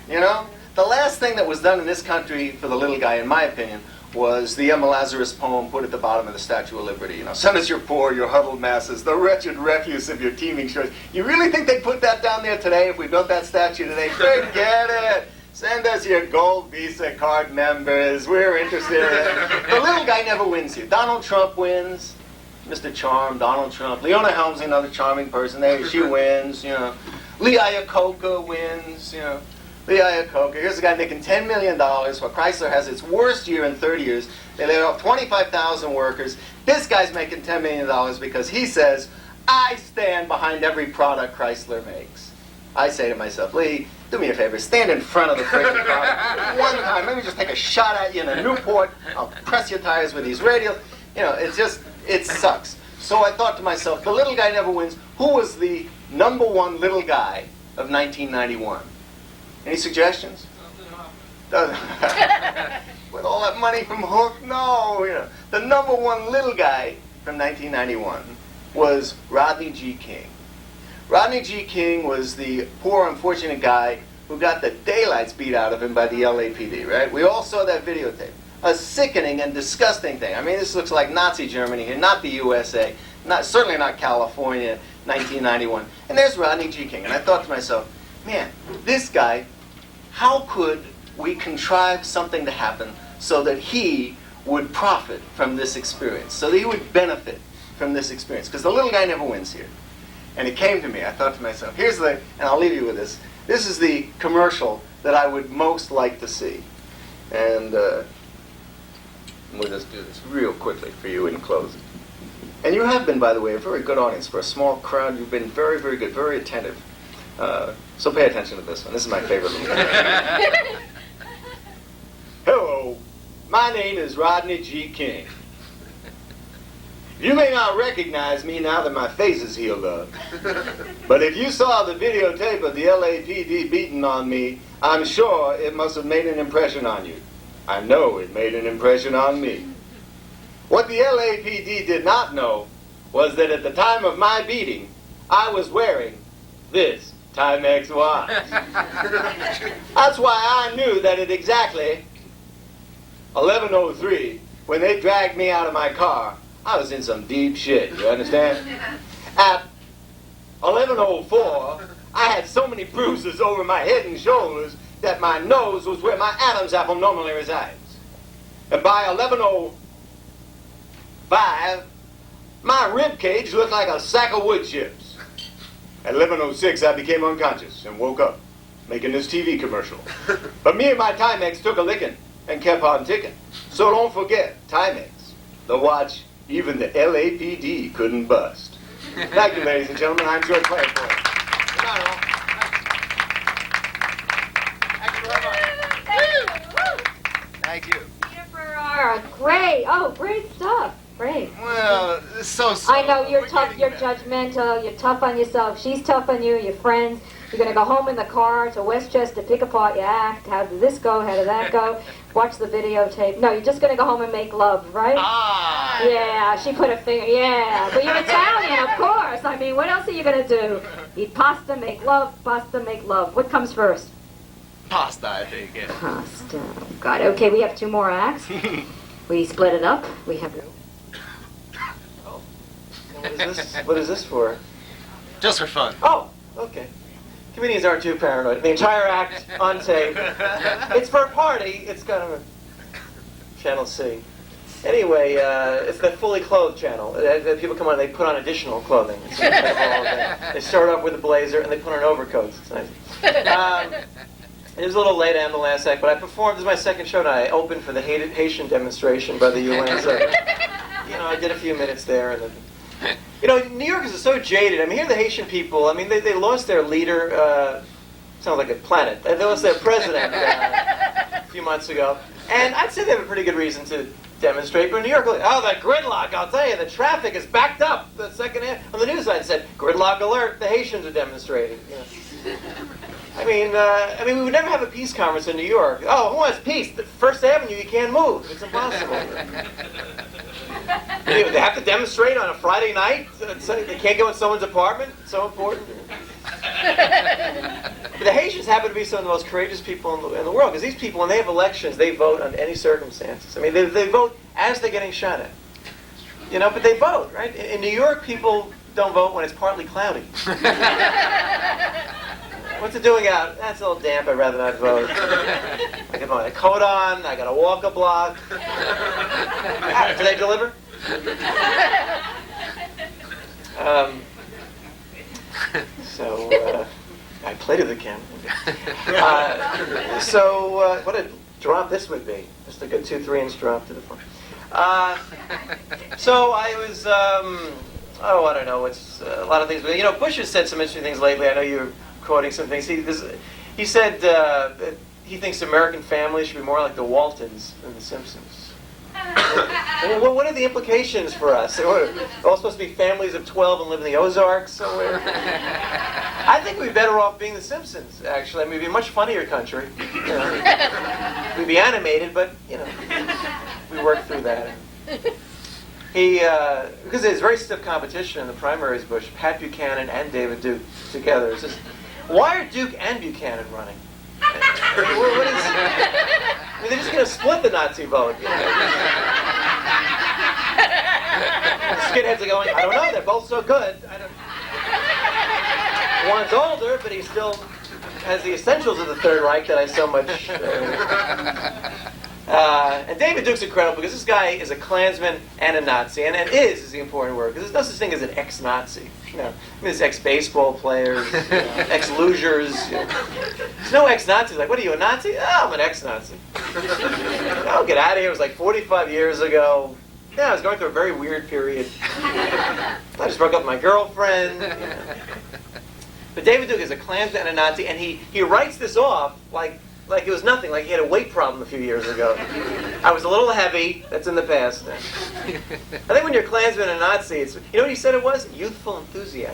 The last thing that was done in this country for the little guy, in my opinion, was the Emma Lazarus poem put at the bottom of the Statue of Liberty. Send us your poor, your huddled masses, the wretched refuse of your teeming shores. You really think they'd put that down there today if we built that statue today? Forget it. Send us your gold Visa card members. We're interested. The little guy never wins here. Donald Trump wins. Mr. Charm, Donald Trump. Leona Helmsley, another charming person. She wins. Lee Iacocca wins. Lee Iacocca. Here's a guy making $10 million while Chrysler has its worst year in 30 years. They laid off 25,000 workers. This guy's making $10 million because he says, I stand behind every product Chrysler makes. I say to myself, Lee, do me a favor, stand in front of the freaking product one time. Maybe just take a shot at you in a Newport. I'll press your tires with these radials. It sucks. So I thought to myself, the little guy never wins. Who was the number one little guy of 1991? Any suggestions? With all that money from Hook? No. The number one little guy from 1991 was Rodney G. King. Rodney G. King was the poor, unfortunate guy who got the daylights beat out of him by the LAPD, right? We all saw that videotape. A sickening and disgusting thing. I mean, this looks like Nazi Germany here, not the USA, certainly not California, 1991. And there's Rodney G. King. And I thought to myself, man, this guy, how could we contrive something to happen so that he would profit from this experience, so that he would benefit from this experience? Because the little guy never wins here. And it came to me. I thought to myself, and I'll leave you with this. This is the commercial that I would most like to see. And we'll just do this real quickly for you in closing. And you have been, by the way, a very good audience. For a small crowd, you've been very, very good, very attentive. So pay attention to this one. This is my favorite little guy. Hello, my name is Rodney G. King. You may not recognize me now that my face is healed up. But if you saw the videotape of the LAPD beating on me, I'm sure it must have made an impression on you. I know it made an impression on me. What the LAPD did not know was that at the time of my beating, I was wearing this Timex watch. That's why I knew that at exactly 11:03, when they dragged me out of my car, I was in some deep shit, you understand? At 11:04, I had so many bruises over my head and shoulders that my nose was where my Adam's apple normally resides. And by 11:05, my rib cage looked like a sack of wood chips. At 11:06, I became unconscious and woke up, making this TV commercial. But me and my Timex took a licking and kept on ticking. So don't forget, Timex, the watch even the LAPD couldn't bust. Thank you, ladies and gentlemen. I enjoyed playing for you. Good night, all. Thank you very much. there. Great. Oh, great stuff. Great. Well, so. I know you're we're tough, getting you're there. judgmental, you're tough on yourself, she's tough on you, you're friends. You're going to go home in the car to Westchester, pick apart your act. How did this go? How did that go? Watch the videotape. No, you're just going to go home and make love, right? Ah! Yeah, she put a finger, yeah. But you're Italian, of course. I mean, what else are you going to do? Eat pasta, make love, pasta, make love. What comes first? Pasta, I think. Yeah. Pasta. God, okay, we have 2 more acts. We split it up. We have... What is this for? Just for fun. Oh, okay. Comedians aren't too paranoid. The entire act on tape. It's for a party. It's kind of a Channel C. Anyway, it's the fully clothed channel. People come on and they put on additional clothing. It's incredible. They start off with a blazer and they put on overcoats. It's nice. It was a little late on the last act, but I performed. This is my second show tonight. I opened for the Haitian demonstration by the UN. So, I did a few minutes there. And then, New Yorkers are so jaded. I mean, here are the Haitian people. I mean, they lost their leader. Sounds like a planet. They lost their president a few months ago. And I'd say they have a pretty good reason to demonstrate. But in New York, the gridlock, I'll tell you, the traffic is backed up. The second half on the news side said, gridlock alert, the Haitians are demonstrating. I mean, we would never have a peace conference in New York. Oh, who wants peace? The First Avenue, you can't move. It's impossible. They have to demonstrate on a Friday night. They can't go in someone's apartment. It's so important. But the Haitians happen to be some of the most courageous people in the world, because these people, when they have elections, they vote under any circumstances. I mean, they vote as they're getting shot at. But they vote, right? In New York, people don't vote when it's partly cloudy. What's it doing out? That's a little damp. I'd rather not vote. I got my coat on. I got to walk a block. Do they deliver? I played to the camera. What a drop this would be. Just a good 2-3-inch drop to the front. So I was, I don't know. It's a lot of things. But, Bush has said some interesting things lately. I know you're quoting some things. He said that he thinks American families should be more like the Waltons than the Simpsons. Well, what are the implications for us? We're all supposed to be families of 12 and live in the Ozarks somewhere. I think we'd be better off being the Simpsons, actually. I mean, we'd be a much funnier country. We'd be animated, but, we work through that. Because there's very stiff competition in the primaries, Bush, Pat Buchanan and David Duke together. It's just, why are Duke and Buchanan running? They're just going to split the Nazi vote. The skinheads are going, I don't know, they're both so good. One's older, but he still has the essentials of the Third Reich that I so much... and David Duke's incredible because this guy is a Klansman and a Nazi, and is the important word, because there's no such thing as an ex-Nazi. There's ex-baseball players, ex-losers. There's no ex-Nazis. Like, what are you, a Nazi? Oh, I'm an ex-Nazi. Oh, get out of here. It was like 45 years ago. Yeah, I was going through a very weird period. I just broke up with my girlfriend. But David Duke is a Klansman and a Nazi, and he writes this off like it was nothing, like he had a weight problem a few years ago. I was a little heavy. That's in the past. I think when you're Klansman and Nazi, you know what he said it was? Youthful enthusiasm.